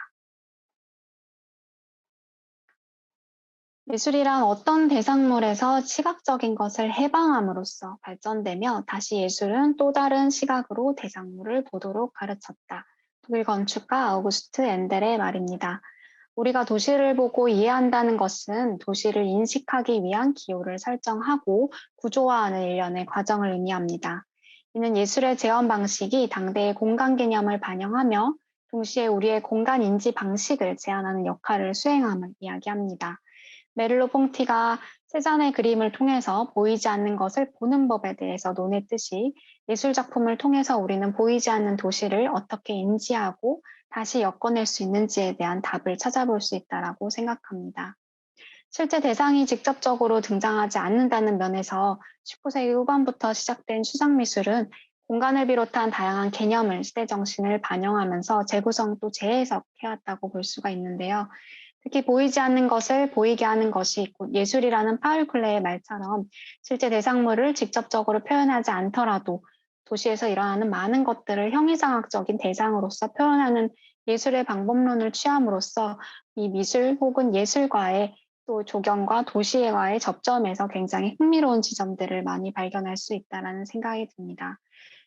S1: 예술이란 어떤 대상물에서 시각적인 것을 해방함으로써 발전되며 다시 예술은 또 다른 시각으로 대상물을 보도록 가르쳤다. 독일 건축가 아우구스트 엔델의 말입니다. 우리가 도시를 보고 이해한다는 것은 도시를 인식하기 위한 기호를 설정하고 구조화하는 일련의 과정을 의미합니다. 이는 예술의 재현 방식이 당대의 공간 개념을 반영하며 동시에 우리의 공간 인지 방식을 제한하는 역할을 수행함을 이야기합니다. 메를로 퐁티가 세잔의 그림을 통해서 보이지 않는 것을 보는 법에 대해서 논했듯이 예술 작품을 통해서 우리는 보이지 않는 도시를 어떻게 인지하고 다시 엮어낼 수 있는지에 대한 답을 찾아볼 수 있다라고 생각합니다. 실제 대상이 직접적으로 등장하지 않는다는 면에서 19세기 후반부터 시작된 추상 미술은 공간을 비롯한 다양한 개념을 시대 정신을 반영하면서 재구성 또 재해석해왔다고 볼 수가 있는데요. 특히 보이지 않는 것을 보이게 하는 것이 곧 예술이라는 파울 클레의 말처럼 실제 대상물을 직접적으로 표현하지 않더라도 도시에서 일어나는 많은 것들을 형이상학적인 대상으로서 표현하는 예술의 방법론을 취함으로써 이 미술 혹은 예술과의 또 조경과 도시와의 접점에서 굉장히 흥미로운 지점들을 많이 발견할 수 있다는 생각이 듭니다.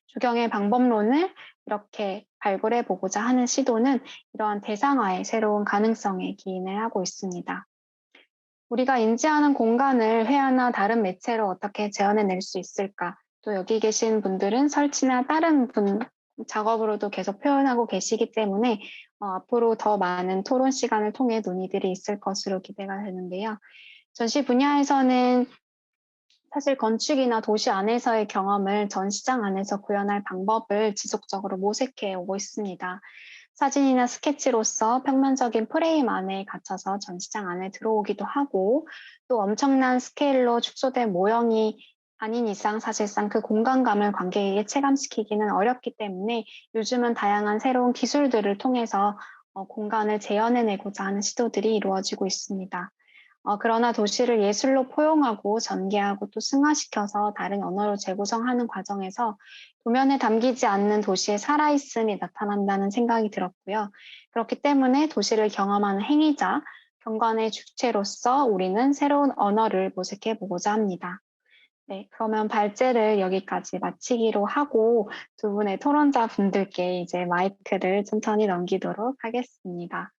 S1: 조경의 방법론을 이렇게 발굴해 보고자 하는 시도는 이러한 대상화의 새로운 가능성에 기인을 하고 있습니다. 우리가 인지하는 공간을 회화나 다른 매체로 어떻게 재현해낼 수 있을까? 또 여기 계신 분들은 설치나 다른 작업으로도 계속 표현하고 계시기 때문에 앞으로 더 많은 토론 시간을 통해 논의들이 있을 것으로 기대가 되는데요. 전시 분야에서는 사실 건축이나 도시 안에서의 경험을 전 시장 안에서 구현할 방법을 지속적으로 모색해 오고 있습니다. 사진이나 스케치로서 평면적인 프레임 안에 갇혀서 전 시장 안에 들어오기도 하고 또 엄청난 스케일로 축소된 모형이 아닌 이상 사실상 그 공간감을 관객에게 체감시키기는 어렵기 때문에 요즘은 다양한 새로운 기술들을 통해서 공간을 재현해내고자 하는 시도들이 이루어지고 있습니다. 그러나 도시를 예술로 포용하고 전개하고 또 승화시켜서 다른 언어로 재구성하는 과정에서 도면에 담기지 않는 도시의 살아있음이 나타난다는 생각이 들었고요. 그렇기 때문에 도시를 경험하는 행위자, 경관의 주체로서 우리는 새로운 언어를 모색해 보고자 합니다. 네, 그러면 발제를 여기까지 마치기로 하고 두 분의 토론자 분들께 이제 마이크를 천천히 넘기도록 하겠습니다.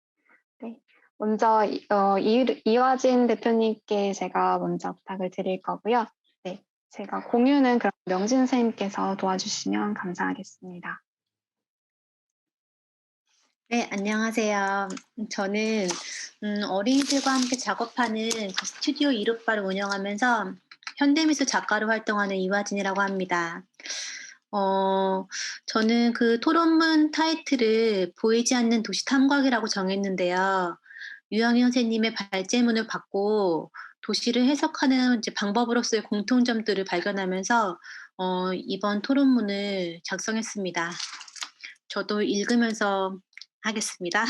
S1: 네. 먼저 이화진 대표님께 제가 먼저 부탁을 드릴 거고요. 네. 제가 공유는 그럼 명진 선생님께서 도와주시면 감사하겠습니다.
S2: 네, 안녕하세요. 저는 어린이들과 함께 작업하는 그 스튜디오 이웃바를 운영하면서 현대미술 작가로 활동하는 이화진이라고 합니다. 어, 저는 그 토론문 타이틀을 보이지 않는 도시 탐구학이라고 정했는데요. 유영희 선생님의 발제문을 받고 도시를 해석하는 이제 방법으로서의 공통점들을 발견하면서 이번 토론문을 작성했습니다. 저도 읽으면서 하겠습니다.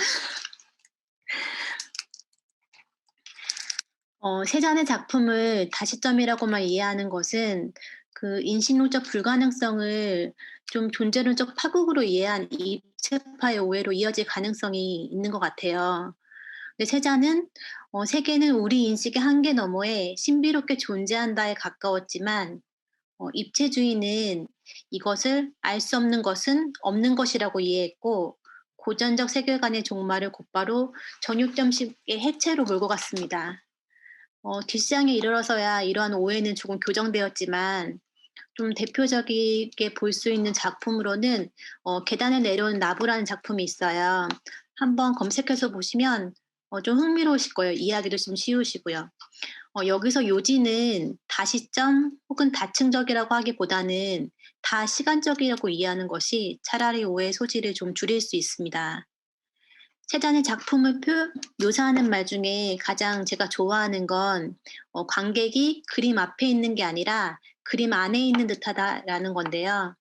S2: 세잔의 작품을 다시점이라고만 이해하는 것은 그 인식론적 불가능성을 좀 존재론적 파국으로 이해한 입체파의 오해로 이어질 가능성이 있는 것 같아요. 근데 세자는 세계는 우리 인식의 한계 너머에 신비롭게 존재한다에 가까웠지만 입체주의는 이것을 알 수 없는 것은 없는 것이라고 이해했고 고전적 세계관의 종말을 곧바로 전육점식의 해체로 몰고 갔습니다. 뒷시장에 이르러서야 이러한 오해는 조금 교정되었지만 좀 대표적이게 볼 수 있는 작품으로는 계단을 내려온 나부라는 작품이 있어요. 한번 검색해서 보시면 좀 흥미로우실 거예요. 이해하기도 좀 쉬우시고요. 여기서 요지는 다시점 혹은 다층적이라고 하기보다는 다시간적이라고 이해하는 것이 차라리 오해의 소지를 좀 줄일 수 있습니다. 세잔의 작품을 묘사하는 말 중에 가장 제가 좋아하는 건 관객이 그림 앞에 있는 게 아니라 그림 안에 있는 듯하다라는 건데요.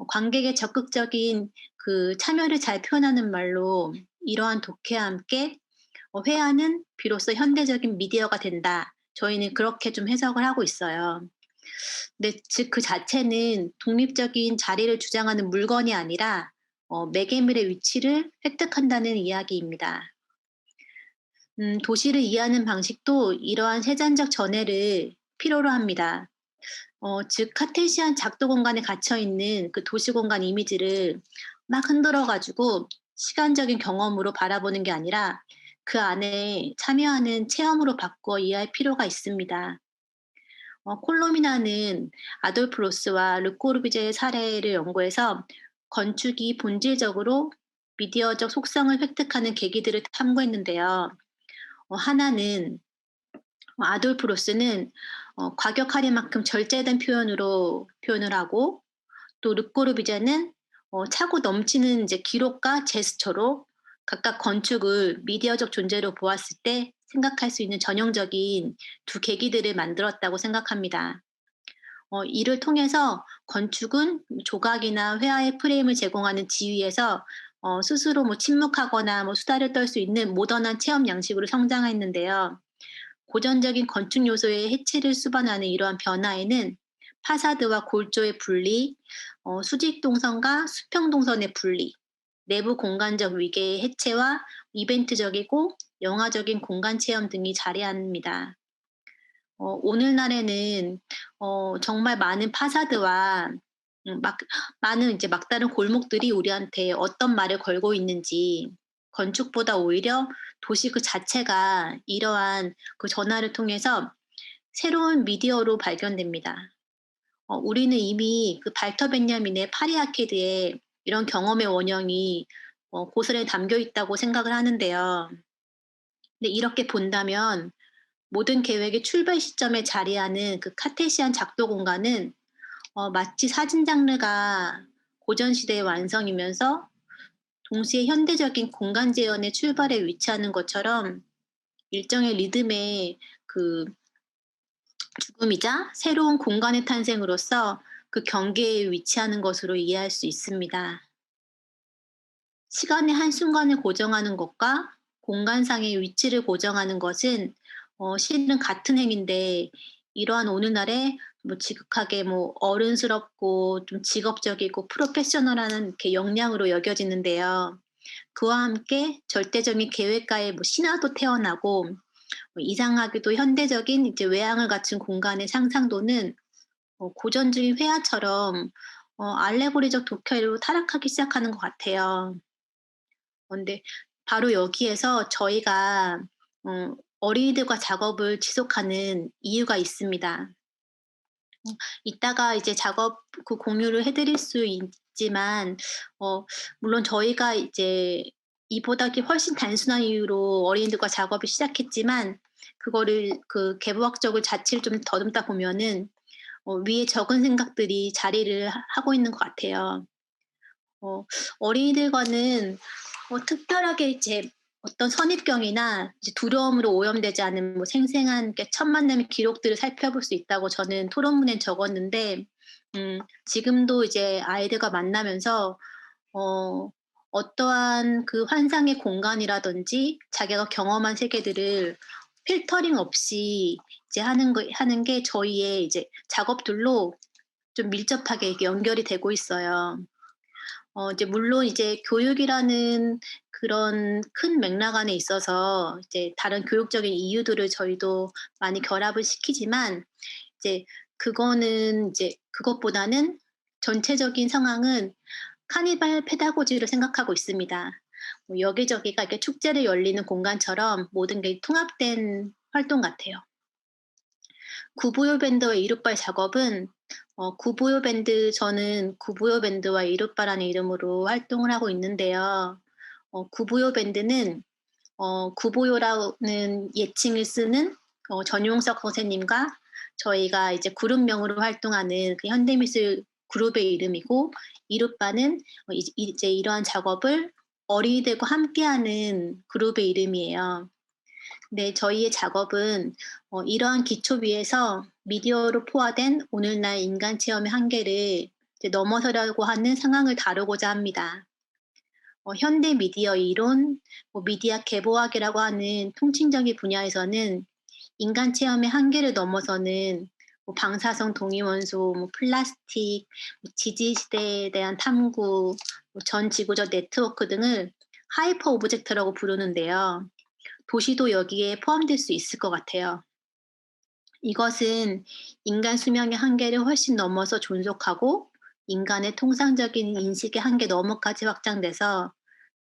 S2: 관객의 적극적인 그 참여를 잘 표현하는 말로 이러한 독해와 함께 회화는 비로소 현대적인 미디어가 된다. 저희는 그렇게 좀 해석을 하고 있어요. 근데 즉 그 자체는 독립적인 자리를 주장하는 물건이 아니라 매개물의 위치를 획득한다는 이야기입니다. 도시를 이해하는 방식도 이러한 세잔적 전해를 필요로 합니다. 즉 카테시안 작도 공간에 갇혀 있는 그 도시 공간 이미지를 막 흔들어 가지고 시간적인 경험으로 바라보는 게 아니라 그 안에 참여하는 체험으로 바꾸어 이해할 필요가 있습니다. 콜로미나는 아돌프 로스와 르꼬르비제의 사례를 연구해서 건축이 본질적으로 미디어적 속성을 획득하는 계기들을 탐구했는데요. 하나는 아돌프 로스는 과격하리만큼 절제된 표현으로 표현을 하고 또 르꼬르비제는 차고 넘치는 이제 기록과 제스처로 각각 건축을 미디어적 존재로 보았을 때 생각할 수 있는 전형적인 두 계기들을 만들었다고 생각합니다. 이를 통해서 건축은 조각이나 회화의 프레임을 제공하는 지위에서 스스로 뭐 침묵하거나 뭐 수다를 떨 수 있는 모던한 체험 양식으로 성장했는데요. 고전적인 건축 요소의 해체를 수반하는 이러한 변화에는 파사드와 골조의 분리, 수직 동선과 수평 동선의 분리, 내부 공간적 위계의 해체와 이벤트적이고 영화적인 공간 체험 등이 자리합니다. 오늘날에는 정말 많은 파사드와 막 많은 이제 막다른 골목들이 우리한테 어떤 말을 걸고 있는지 건축보다 오히려 도시 그 자체가 이러한 그 전화를 통해서 새로운 미디어로 발견됩니다. 우리는 이미 그 발터 벤야민의 파리 아케드에 이런 경험의 원형이 고스란히 담겨 있다고 생각을 하는데요. 근데 이렇게 본다면 모든 계획의 출발 시점에 자리하는 그 카테시안 작도 공간은 마치 사진 장르가 고전 시대의 완성이면서 동시에 현대적인 공간 재현의 출발에 위치하는 것처럼 일정의 리듬의 그 죽음이자 새로운 공간의 탄생으로서 그 경계에 위치하는 것으로 이해할 수 있습니다. 시간의 한순간을 고정하는 것과 공간상의 위치를 고정하는 것은 실은 같은 행위인데 이러한 오늘날에 뭐 지극하게 뭐 어른스럽고 좀 직업적이고 프로페셔널한 이렇게 역량으로 여겨지는데요. 그와 함께 절대적인 계획가의 뭐 신화도 태어나고 이상하게도 현대적인 이제 외향을 갖춘 공간의 상상도는 고전주의 회화처럼 알레고리적 독해로 타락하기 시작하는 것 같아요. 근데 바로 여기에서 저희가 어린이들과 작업을 지속하는 이유가 있습니다. 이따가 이제 작업 그 공유를 해 드릴 수 있지만 물론 저희가 이제 이보다 훨씬 단순한 이유로 어린이들과 작업을 시작했지만 그거를 그 계보학적으로 자취를 좀 더듬다 보면은 위에 적은 생각들이 자리를 하고 있는 것 같아요. 어 어린이들과는 특별하게 이제 어떤 선입견이나 이제 두려움으로 오염되지 않은 뭐 생생한 이렇게 첫 만남의 기록들을 살펴볼 수 있다고 저는 토론문에 적었는데 지금도 이제 아이들과 만나면서 어 어떠한 그 환상의 공간이라든지 자기가 경험한 세계들을 필터링 없이 이제 하는 게 저희의 이제 작업들로 좀 밀접하게 이렇게 연결이 되고 있어요. 이제 물론 이제 교육이라는 그런 큰 맥락 안에 있어서 이제 다른 교육적인 이유들을 저희도 많이 결합을 시키지만 이제 그거는 이제 그것보다는 전체적인 상황은 카니발 페다고지를 생각하고 있습니다. 뭐 여기저기가 이렇게 축제를 열리는 공간처럼 모든 게 통합된 활동 같아요. 구부요 밴드와 이루빨 작업은 구부요 밴드 저는 구부요 밴드와 이루빠라는 이름으로 활동을 하고 있는데요. 구부요 밴드는 구보요라는 예칭을 쓰는 전용석 선생님과 저희가 이제 그룹명으로 활동하는 그 현대미술 그룹의 이름이고 이루빠는 이제 이러한 작업을 어린이들과 함께하는 그룹의 이름이에요. 네, 저희의 작업은 이러한 기초 위에서 미디어로 포화된 오늘날 인간 체험의 한계를 이제 넘어서려고 하는 상황을 다루고자 합니다. 현대 미디어 이론, 뭐 미디어 계보학이라고 하는 통칭적인 분야에서는 인간 체험의 한계를 넘어서는 뭐 방사성 동위원소, 뭐 플라스틱, 뭐 지지 시대에 대한 탐구, 뭐 전 지구적 네트워크 등을 하이퍼 오브젝트라고 부르는데요. 도시도 여기에 포함될 수 있을 것 같아요. 이것은 인간 수명의 한계를 훨씬 넘어서 존속하고 인간의 통상적인 인식의 한계 너머까지 확장돼서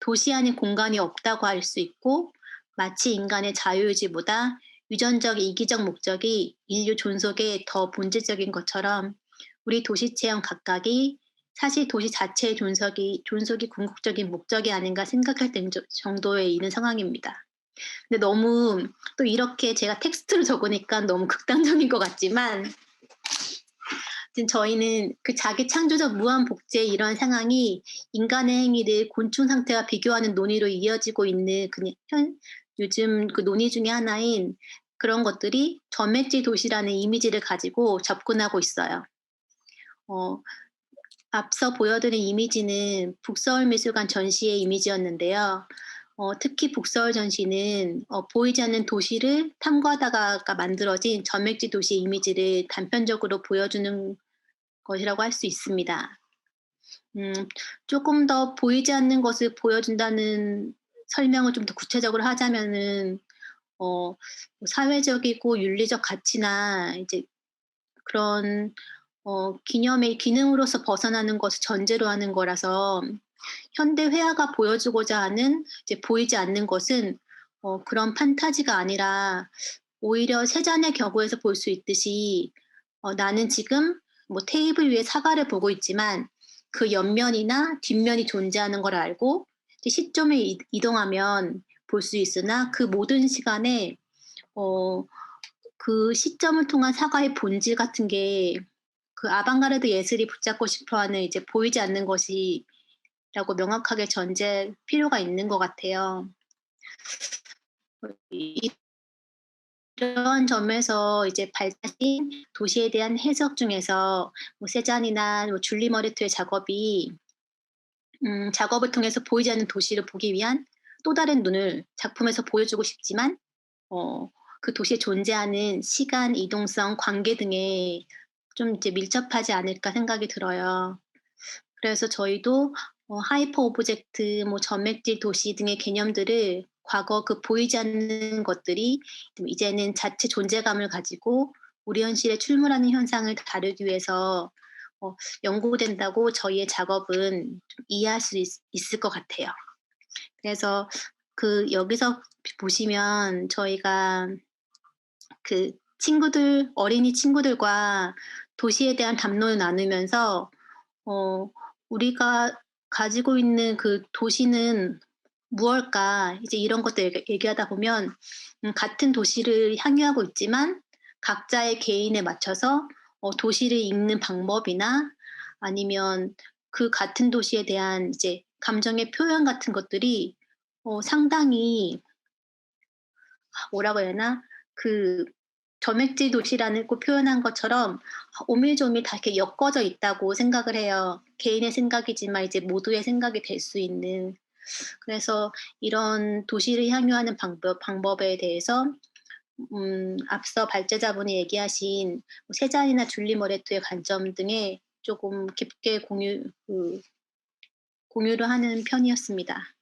S2: 도시 안에 공간이 없다고 할 수 있고 마치 인간의 자유의지보다 유전적 이기적 목적이 인류 존속에 더 본질적인 것처럼 우리 도시 체험 각각이 사실 도시 자체의 존속이 궁극적인 목적이 아닌가 생각할 정도에 이른 상황입니다. 근데 너무 또 이렇게 제가 텍스트로 적으니까 너무 극단적인 것 같지만 지금 저희는 그 자기 창조적 무한 복제의 이런 상황이 인간의 행위를 곤충 상태와 비교하는 논의로 이어지고 있는 그냥 요즘 그 논의 중에 하나인 그런 것들이 점액지 도시라는 이미지를 가지고 접근하고 있어요. 어 앞서 보여드린 이미지는 북서울미술관 전시의 이미지였는데요. 특히 북서울 전시는 보이지 않는 도시를 탐구하다가 만들어진 점액지 도시 이미지를 단편적으로 보여주는 것이라고 할 수 있습니다. 음 쪼끔 더 보이지 않는 것을 보여준다는 설명을 좀 더 구체적으로 하자면은 뭐 사회적이고 윤리적 가치나 이제 그런 기념의 기능으로서 벗어나는 것을 전제로 하는 거라서 현대 회화가 보여주고자 하는 이제 보이지 않는 것은 그런 판타지가 아니라 오히려 세 잔의 격오에서 볼 수 있듯이 나는 지금 뭐 테이블 위에 사과를 보고 있지만 그 옆면이나 뒷면이 존재하는 걸 알고 이제 시점을 이동하면 볼 수 있으나 그 모든 시간에 어 그 시점을 통한 사과의 본질 같은 게 그 아방가르드 예술이 붙잡고 싶어 하는 이제 보이지 않는 것이라고 명확하게 전제할 필요가 있는 것 같아요. 이 이런 점에서 이제 발달인 도시에 대한 해석 중에서 뭐 세잔이나 뭐 줄리 머리트의 작업이 작업을 통해서 보이지 않는 도시를 보기 위한 또 다른 눈을 작품에서 보여주고 싶지만 어 그 도시에 존재하는 시간, 이동성, 관계 등에 좀 이제 밀접하지 않을까 생각이 들어요. 그래서 저희도 하이퍼 오브젝트, 뭐 점액질 도시 등의 개념들을 과거 그 보이지 않는 것들이 좀 이제는 자체 존재감을 가지고 우리 현실에 출몰하는 현상을 다루기 위해서 연구된다고 저희의 작업은 좀 이해할 수 있을 것 같아요. 그래서 여기서 보시면 저희가 그 어린이 친구들과 도시에 대한 담론을 나누면서 어 "우리가 가지고 있는 그 도시는 무엇일까?" 이제 이런 것들 얘기하다 보면 같은 도시를 향유하고 있지만 각자의 개인에 맞춰서 도시를 읽는 방법이나 아니면 그 같은 도시에 대한 이제 감정의 표현 같은 것들이 상당히 뭐라고 해야 하나? 그 점액질 도시라는 고 표현한 것처럼 오밀조밀 다 이렇게 엮어져 있다고 생각을 해요. 개인의 생각이지만 이제 모두의 생각이 될 수 있는. 그래서 이런 도시를 향유하는 방법에 대해서 앞서 발제자분이 얘기하신 뭐 세잔이나 줄리 머레토의 관점 등에 조금 깊게 공유를 하는 편이었습니다.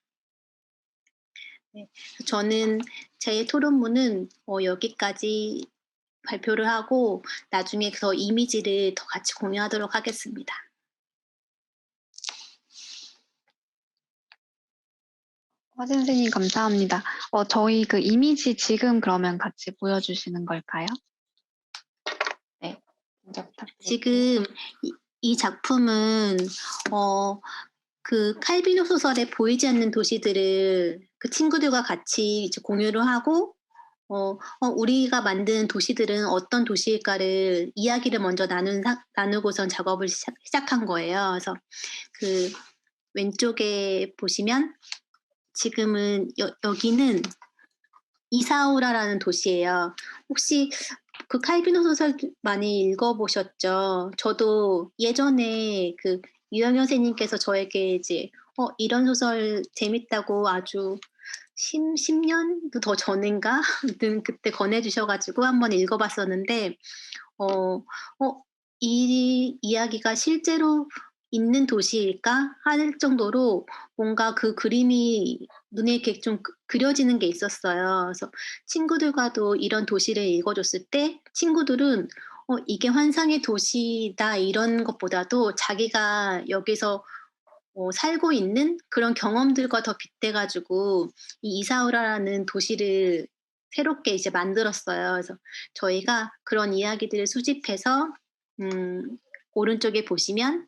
S2: 네. 저는 제 토론문은 여기까지 발표를 하고 나중에 더 이미지를 더 같이 공유하도록 하겠습니다.
S1: 화재 선생님 감사합니다. 저희 그 이미지 지금 그러면 같이 보여주시는 걸까요? 네. 먼저 부탁드릴게요.
S2: 지금 이 작품은 그 칼비노 소설의 보이지 않는 도시들을 그 친구들과 같이 이제 공유를 하고 우리가 만든 도시들은 어떤 도시일까를 이야기를 먼저 나누고선 작업을 시작한 거예요. 그래서 그 왼쪽에 보시면 지금은 여기는 이사오라라는 도시예요. 혹시 그 칼비노 소설 많이 읽어보셨죠? 저도 예전에 그 유영현 선생님께서 저에게 이제 이런 소설 재밌다고 아주 10년도 더 전인가? 아무튼 그때 권해주셔 가지고 한번 읽어봤었는데 어 이 이야기가 실제로 있는 도시일까 할 정도로 뭔가 그 그림이 눈에 이렇게 좀 그려지는 게 있었어요. 그래서 친구들과도 이런 도시를 읽어 줬을 때 친구들은 이게 환상의 도시다." 이런 것보다도 자기가 여기서 살고 있는 그런 경험들과 더 빗대 가지고 이 이사오라라는 도시를 새롭게 이제 만들었어요. 그래서 저희가 그런 이야기들을 수집해서 음 오른쪽에 보시면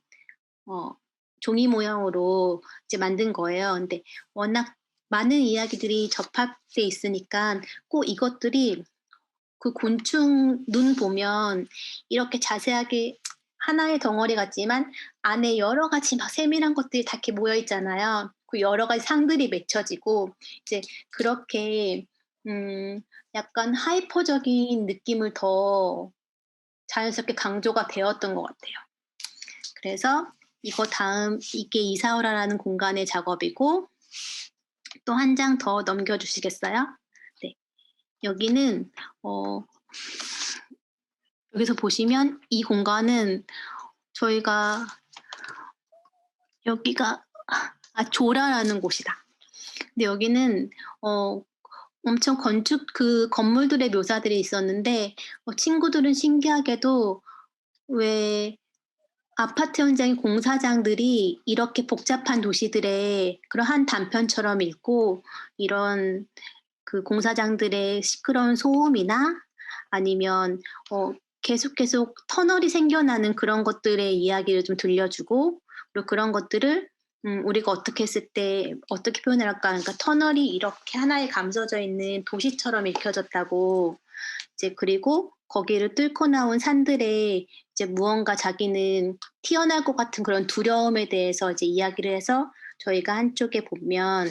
S2: 어 종이 모형으로 이제 만든 거예요. 근데 워낙 많은 이야기들이 접합돼 있으니까 꼭 이것들이 그 곤충 눈 보면 이렇게 자세하게 하나의 덩어리 같지만 안에 여러 가지 막 세밀한 것들이 다 이렇게 모여 있잖아요. 그 여러 가지 상들이 맺혀지고 이제 그렇게 음 약간 하이퍼적인 느낌을 더 자연스럽게 강조가 되었던 것 같아요. 그래서 이게 이사오라라는 공간의 작업이고 또 한 장 더 넘겨 주시겠어요? 네. 여기는 어 여기서 보시면 이 공간은 저희가 여기가 조라라는 곳이다. 근데 여기는 어 엄청 건축 그 건물들의 묘사들이 있었는데 친구들은 신기하게도 왜 아파트 현장의 공사장들이 이렇게 복잡한 도시들의 그런 한 단편처럼 읽고 이런 그 공사장들의 시끄러운 소음이나 아니면 계속 터널이 생겨나는 그런 것들의 이야기를 좀 들려주고 그리고 그런 것들을 우리가 어떻게 했을 때 어떻게 표현을 할까 그러니까 터널이 이렇게 하나에 감싸져 있는 도시처럼 읽혀졌다고 이제 그리고 거기를 뚫고 나온 산들에 이제 무언가 자기는 튀어나올 것 같은 그런 두려움에 대해서 이제 이야기를 해서 저희가 한쪽에 보면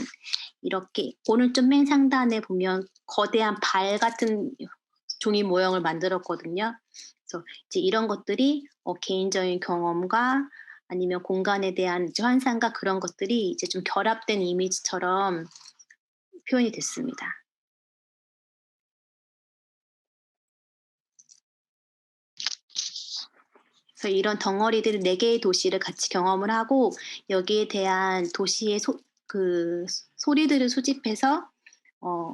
S2: 이렇게 오른쪽 맨 상단에 보면 거대한 발 같은 종이 모형을 만들었거든요. 그래서 이제 이런 것들이 개인적인 경험과 아니면 공간에 대한 이제 환상과 그런 것들이 이제 좀 결합된 이미지처럼 표현이 됐습니다. 그래서 이런 덩어리들 4개의 도시를 같이 경험을 하고 여기에 대한 도시의 소리들을 수집해서 어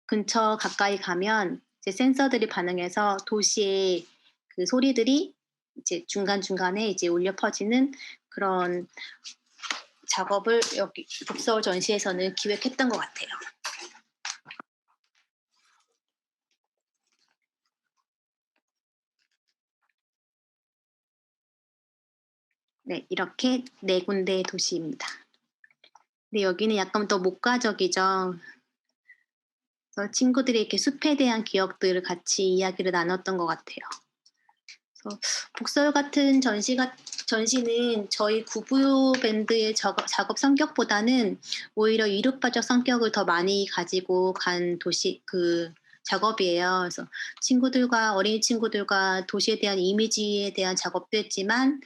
S2: 근처 가까이 가면 이제 센서들이 반응해서 도시의 그 소리들이 이제 중간중간에 이제 울려 퍼지는 그런 작업을 여기 북서울 전시에서는 기획했던 것 같아요. 네, 이렇게 4군데의 도시입니다. 근데 여기는 약간 더 목가적이죠. 그래서 친구들이 이렇게 숲에 대한 기억들을 같이 이야기를 나눴던 것 같아요. 그래서 북서울 같은 전시는 저희 구부 밴드의 작업 성격보다는 오히려 이륙파적 성격을 더 많이 가지고 간 작업이에요. 그래서 어린이 친구들과 도시에 대한 이미지에 대한 작업도 했지만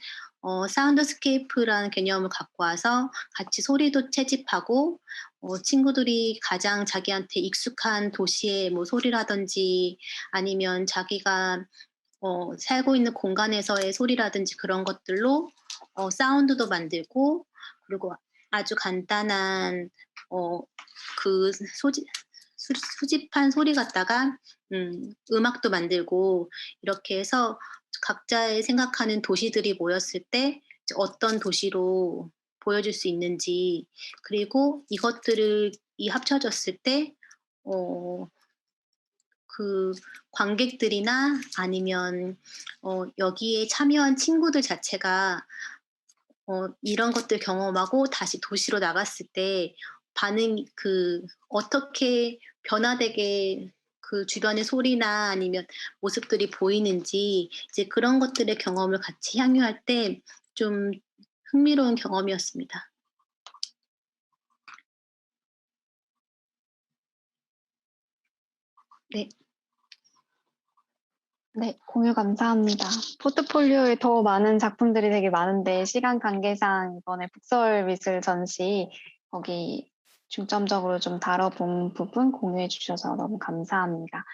S2: 사운드스케이프라는 개념을 갖고 와서 같이 소리도 채집하고 친구들이 가장 자기한테 익숙한 도시의 뭐 소리라든지 아니면 자기가 살고 있는 공간에서의 소리라든지 그런 것들로 사운드도 만들고 그리고 아주 간단한 그 수집한 소리 갖다가 음악도 만들고 이렇게 해서 각자의 생각하는 도시들이 모였을 때 이제 어떤 도시로 보여줄 수 있는지 그리고 이것들을 합쳐졌을 때 그 관객들이나 아니면 여기에 참여한 친구들 자체가 이런 것들 경험하고 다시 도시로 나갔을 때 반응이 어떻게 변화되게 그 주변의 소리나 아니면 모습들이 보이는지 이제 그런 것들의 경험을 같이 향유할 때 좀 흥미로운 경험이었습니다. 네.
S1: 네, 공유 감사합니다. 포트폴리오에 더 많은 작품들이 되게 많은데 시간 관계상 이번에 북서울 미술 전시 거기 중점적으로 좀 다뤄본 부분 공유해 주셔서 너무 감사합니다.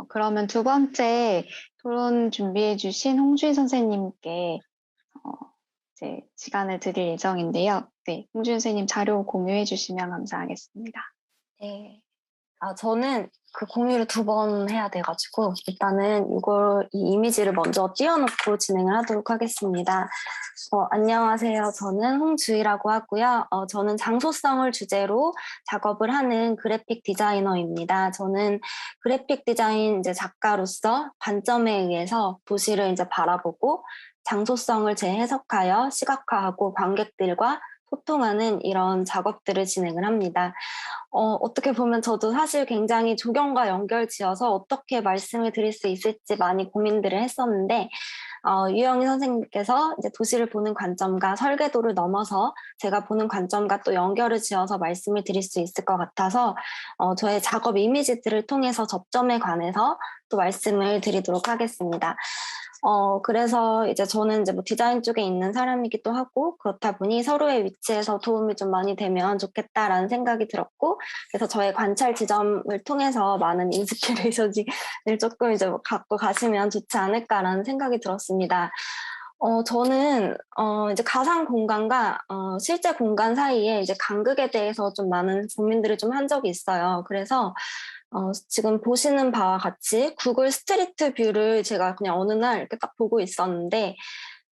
S1: 그러면 두 번째 토론 준비해 주신 홍주희 선생님께 이제 시간을 드릴 예정인데요. 네, 홍주희 선생님 자료 공유해 주시면 감사하겠습니다.
S3: 네. 저는 그 공유를 2번 해야 돼가지고 일단은 이 이미지를 먼저 띄워놓고 진행을 하도록 하겠습니다. 안녕하세요. 저는 홍주희라고 하고요. 저는 장소성을 주제로 작업을 하는 그래픽 디자이너입니다. 저는 그래픽 디자인 이제 작가로서 관점에 의해서 도시를 이제 바라보고 장소성을 재해석하여 시각화하고 관객들과 소통하는 이런 작업들을 진행을 합니다. 어떻게 보면 저도 사실 굉장히 조경과 연결 지어서 어떻게 말씀을 드릴 수 있을지 많이 고민들을 했었는데, 유영희 선생님께서 이제 도시를 보는 관점과 설계도를 넘어서 제가 보는 관점과 또 연결을 지어서 말씀을 드릴 수 있을 것 같아서, 저의 작업 이미지들을 통해서 접점에 관해서 또 말씀을 드리도록 하겠습니다. 그래서 이제 저는 이제 뭐 디자인 쪽에 있는 사람이기도 하고 그렇다 보니 서로의 위치에서 도움이 좀 많이 되면 좋겠다라는 생각이 들었고 그래서 저의 관찰 지점을 통해서 많은 인스피레이션을 조금 이제 뭐 갖고 가시면 좋지 않을까라는 생각이 들었습니다. 저는 이제 가상 공간과 실제 공간 사이에 이제 간극에 대해서 좀 많은 고민들을 좀 한 적이 있어요. 그래서 지금 보시는 바와 같이 구글 스트리트 뷰를 제가 그냥 어느 날 이렇게 딱 보고 있었는데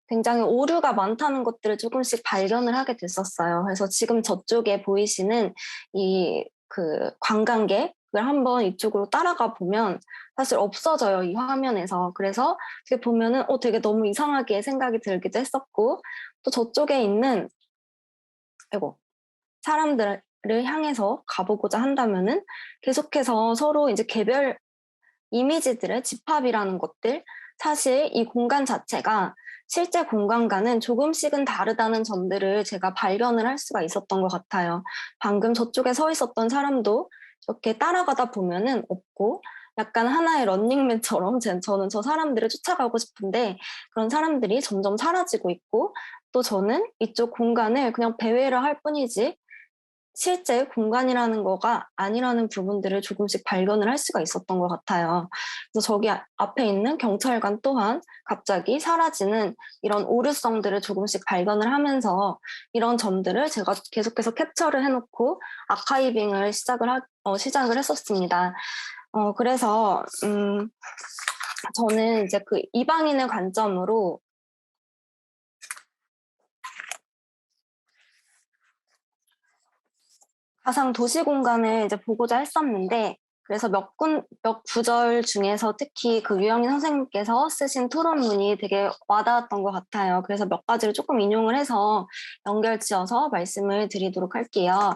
S3: 굉장히 오류가 많다는 것들을 조금씩 발견을 하게 됐었어요. 그래서 지금 저쪽에 보이시는 관광객을 한번 이쪽으로 따라가 보면 사실 없어져요, 이 화면에서. 그래서 이렇게 보면은 되게 너무 이상하게 생각이 들기도 했었고 또 저쪽에 있는 사람들을 향해서 가보고자 한다면은 계속해서 서로 이제 개별 이미지들의 집합이라는 것들, 사실 이 공간 자체가 실제 공간과는 조금씩은 다르다는 점들을 제가 발견을 할 수가 있었던 것 같아요. 방금 저쪽에 서 있었던 사람도 이렇게 따라가다 보면은 없고 약간 하나의 런닝맨처럼 저는 저 사람들을 쫓아가고 싶은데 그런 사람들이 점점 사라지고 있고 또 저는 이쪽 공간을 그냥 배회를 할 뿐이지 실제 공간이라는 거가 아니라는 부분들을 조금씩 발견을 할 수가 있었던 것 같아요. 그래서 저기 앞에 있는 경찰관 또한 갑자기 사라지는 이런 오류성들을 조금씩 발견을 하면서 이런 점들을 제가 계속해서 캡처를 해놓고 아카이빙을 시작을 했었습니다. 그래서 저는 이제 그 이방인의 관점으로 가상 도시 공간을 이제 보고자 했었는데, 그래서 몇 구절 중에서 특히 그 유영희 선생님께서 쓰신 토론문이 되게 와닿았던 것 같아요. 그래서 몇 가지를 조금 인용을 해서 연결지어서 말씀을 드리도록 할게요.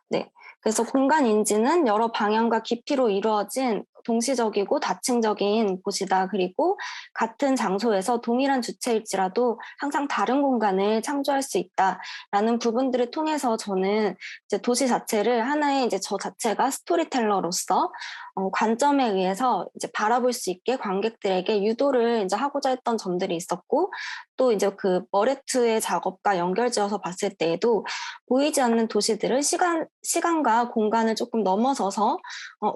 S3: 네. 그래서 공간 인지는 여러 방향과 깊이로 이루어진 동시적이고 다층적인 곳이다. 그리고 같은 장소에서 동일한 주체일지라도 항상 다른 공간을 창조할 수 있다라는 부분들을 통해서 저는 이제 도시 자체를 하나의 이제 저 자체가 스토리텔러로서 관점에 의해서 이제 바라볼 수 있게 관객들에게 유도를 이제 하고자 했던 점들이 있었고, 또 이제 그 머레트의 작업과 연결지어서 봤을 때에도 보이지 않는 도시들을 시간과 공간을 조금 넘어서서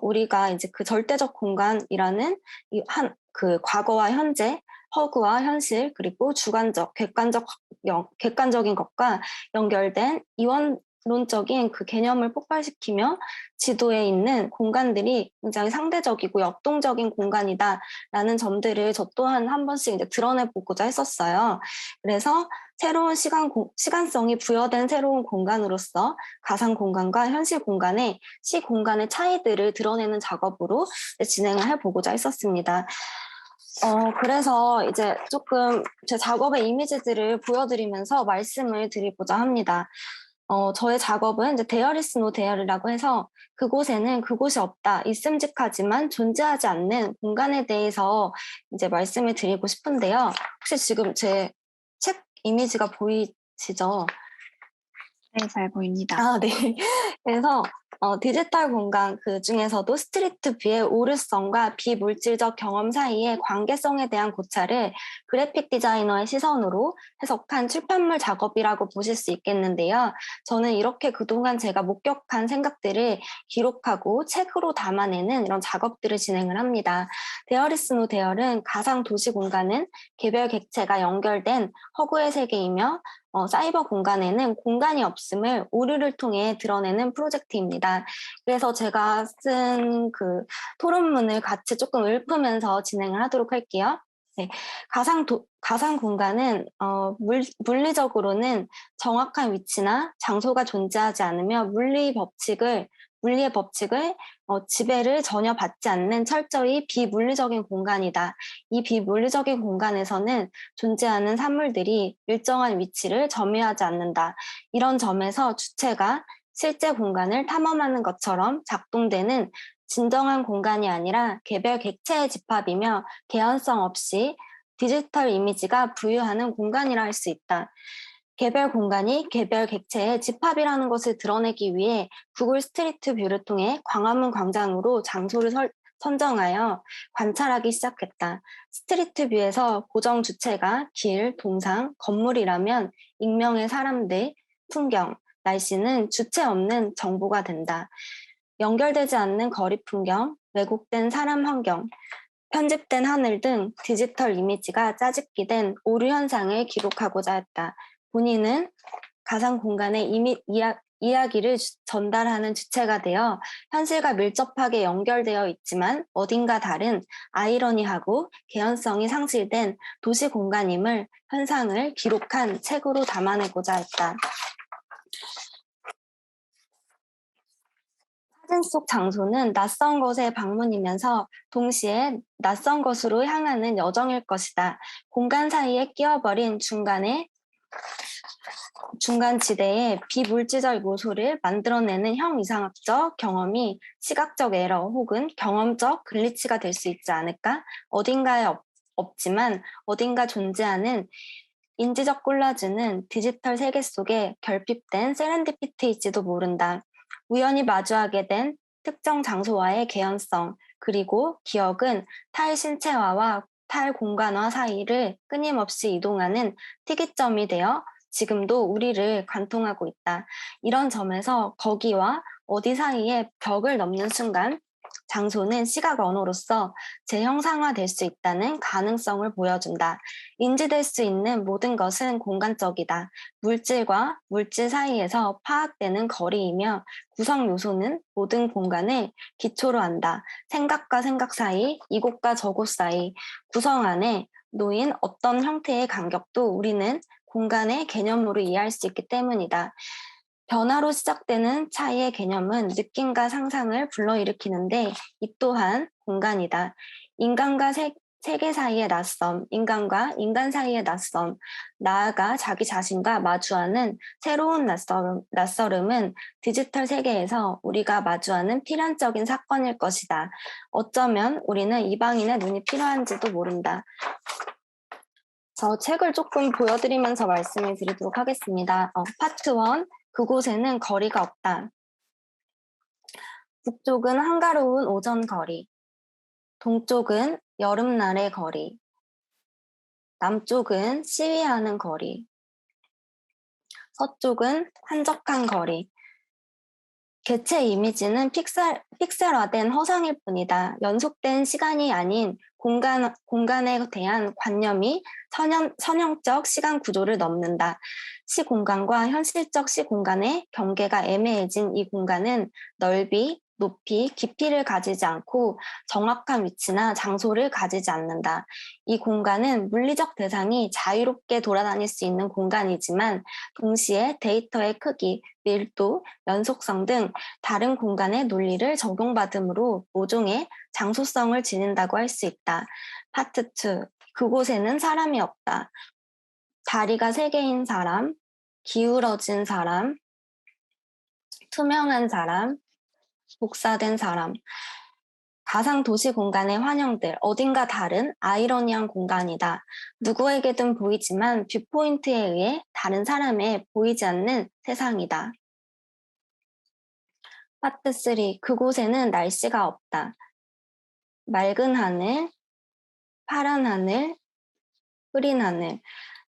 S3: 우리가 이제 그 절대적 공간이라는 그 과거와 현재, 허구와 현실, 그리고 주관적, 객관적인 것과 연결된 이원론적인 그 개념을 폭발시키며 지도에 있는 공간들이 굉장히 상대적이고 역동적인 공간이다라는 점들을 저 또한 한 번씩 이제 드러내보고자 했었어요. 그래서 새로운 시간성이 부여된 새로운 공간으로서 가상 공간과 현실 공간의 시공간의 차이들을 드러내는 작업으로 진행을 해보고자 했었습니다. 그래서 이제 조금 제 작업의 이미지들을 보여드리면서 말씀을 드리고자 합니다. 저의 작업은 이제 There is no there이라고 해서 그곳에는 그곳이 없다, 있음직하지만 존재하지 않는 공간에 대해서 이제 말씀을 드리고 싶은데요. 혹시 지금 제 책 이미지가 보이시죠?
S1: 네, 잘 보입니다.
S3: 아, 네. 그래서 디지털 공간 그 중에서도 스트리트 뷰의 오류성과 비물질적 경험 사이의 관계성에 대한 고찰을 그래픽 디자이너의 시선으로 해석한 출판물 작업이라고 보실 수 있겠는데요. 저는 이렇게 그동안 제가 목격한 생각들을 기록하고 책으로 담아내는 이런 작업들을 진행을 합니다. 데어리스노 데얼은 가상 도시 공간은 개별 객체가 연결된 허구의 세계이며 사이버 공간에는 공간이 없음을 오류를 통해 드러내는 프로젝트입니다. 그래서 제가 쓴 그 토론문을 같이 조금 읊으면서 진행을 하도록 할게요. 네. 가상 공간은 물리적으로는 정확한 위치나 장소가 존재하지 않으며 물리의 법칙을 지배를 전혀 받지 않는 철저히 비물리적인 공간이다. 이 비물리적인 공간에서는 존재하는 산물들이 일정한 위치를 점유하지 않는다. 이런 점에서 주체가 실제 공간을 탐험하는 것처럼 작동되는 진정한 공간이 아니라 개별 객체의 집합이며 개연성 없이 디지털 이미지가 부유하는 공간이라 할 수 있다. 개별 공간이 개별 객체의 집합이라는 것을 드러내기 위해 구글 스트리트 뷰를 통해 광화문 광장으로 장소를 선정하여 관찰하기 시작했다. 스트리트 뷰에서 고정 주체가 길, 동상, 건물이라면 익명의 사람들, 풍경, 날씨는 주체 없는 정보가 된다. 연결되지 않는 거리 풍경, 왜곡된 사람 환경, 편집된 하늘 등 디지털 이미지가 짜집기된 오류 현상을 기록하고자 했다. 본인은 가상 공간의 이야기를 전달하는 주체가 되어 현실과 밀접하게 연결되어 있지만 어딘가 다른 아이러니하고 개연성이 상실된 도시 공간임을 현상을 기록한 책으로 담아내고자 했다. 사진 속 장소는 낯선 곳의 방문이면서 동시에 낯선 곳으로 향하는 여정일 것이다. 공간 사이에 끼어버린 중간 지대에 비물질적 요소를 만들어내는 형이상학적 경험이 시각적 에러 혹은 경험적 글리치가 될 수 있지 않을까? 어딘가에 없지만 어딘가 존재하는 인지적 콜라주는 디지털 세계 속에 결핍된 세렌디피티일지도 모른다. 우연히 마주하게 된 특정 장소와의 개연성, 그리고 기억은 탈신체화와 탈공간화 사이를 끊임없이 이동하는 특이점이 되어 지금도 우리를 관통하고 있다. 이런 점에서 거기와 어디 사이에 벽을 넘는 순간 장소는 시각 언어로서 재형상화될 수 있다는 가능성을 보여준다. 인지될 수 있는 모든 것은 공간적이다. 물질과 물질 사이에서 파악되는 거리이며 구성 요소는 모든 공간을 기초로 한다. 생각과 생각 사이, 이곳과 저곳 사이, 구성 안에 놓인 어떤 형태의 간격도 우리는 공간의 개념으로 이해할 수 있기 때문이다. 변화로 시작되는 차이의 개념은 느낌과 상상을 불러일으키는데 이 또한 공간이다. 인간과 세계 사이의 낯섦, 인간과 인간 사이의 낯섦, 나아가 자기 자신과 마주하는 새로운 낯설음은 디지털 세계에서 우리가 마주하는 필연적인 사건일 것이다. 어쩌면 우리는 이방인의 눈이 필요한지도 모른다. 저 책을 조금 보여드리면서 말씀을 드리도록 하겠습니다. 파트 1, 그곳에는 거리가 없다. 북쪽은 한가로운 오전 거리, 동쪽은 여름날의 거리, 남쪽은 시위하는 거리, 서쪽은 한적한 거리. 개체 이미지는 픽셀화된 허상일 뿐이다. 연속된 시간이 아닌 공간에 대한 관념이 선형적 시간 구조를 넘는다. 시공간과 현실적 시공간의 경계가 애매해진 이 공간은 넓이, 높이, 깊이를 가지지 않고 정확한 위치나 장소를 가지지 않는다. 이 공간은 물리적 대상이 자유롭게 돌아다닐 수 있는 공간이지만 동시에 데이터의 크기, 밀도, 연속성 등 다른 공간의 논리를 적용받음으로 모종의 장소성을 지닌다고 할 수 있다. 파트 2. 그곳에는 사람이 없다. 다리가 3개인 사람, 기울어진 사람, 투명한 사람, 복사된 사람. 가상 도시 공간의 환영들, 어딘가 다른 아이러니한 공간이다. 누구에게든 보이지만 뷰포인트에 의해 다른 사람에 보이지 않는 세상이다. 파트 3. 그곳에는 날씨가 없다. 맑은 하늘, 파란 하늘, 흐린 하늘.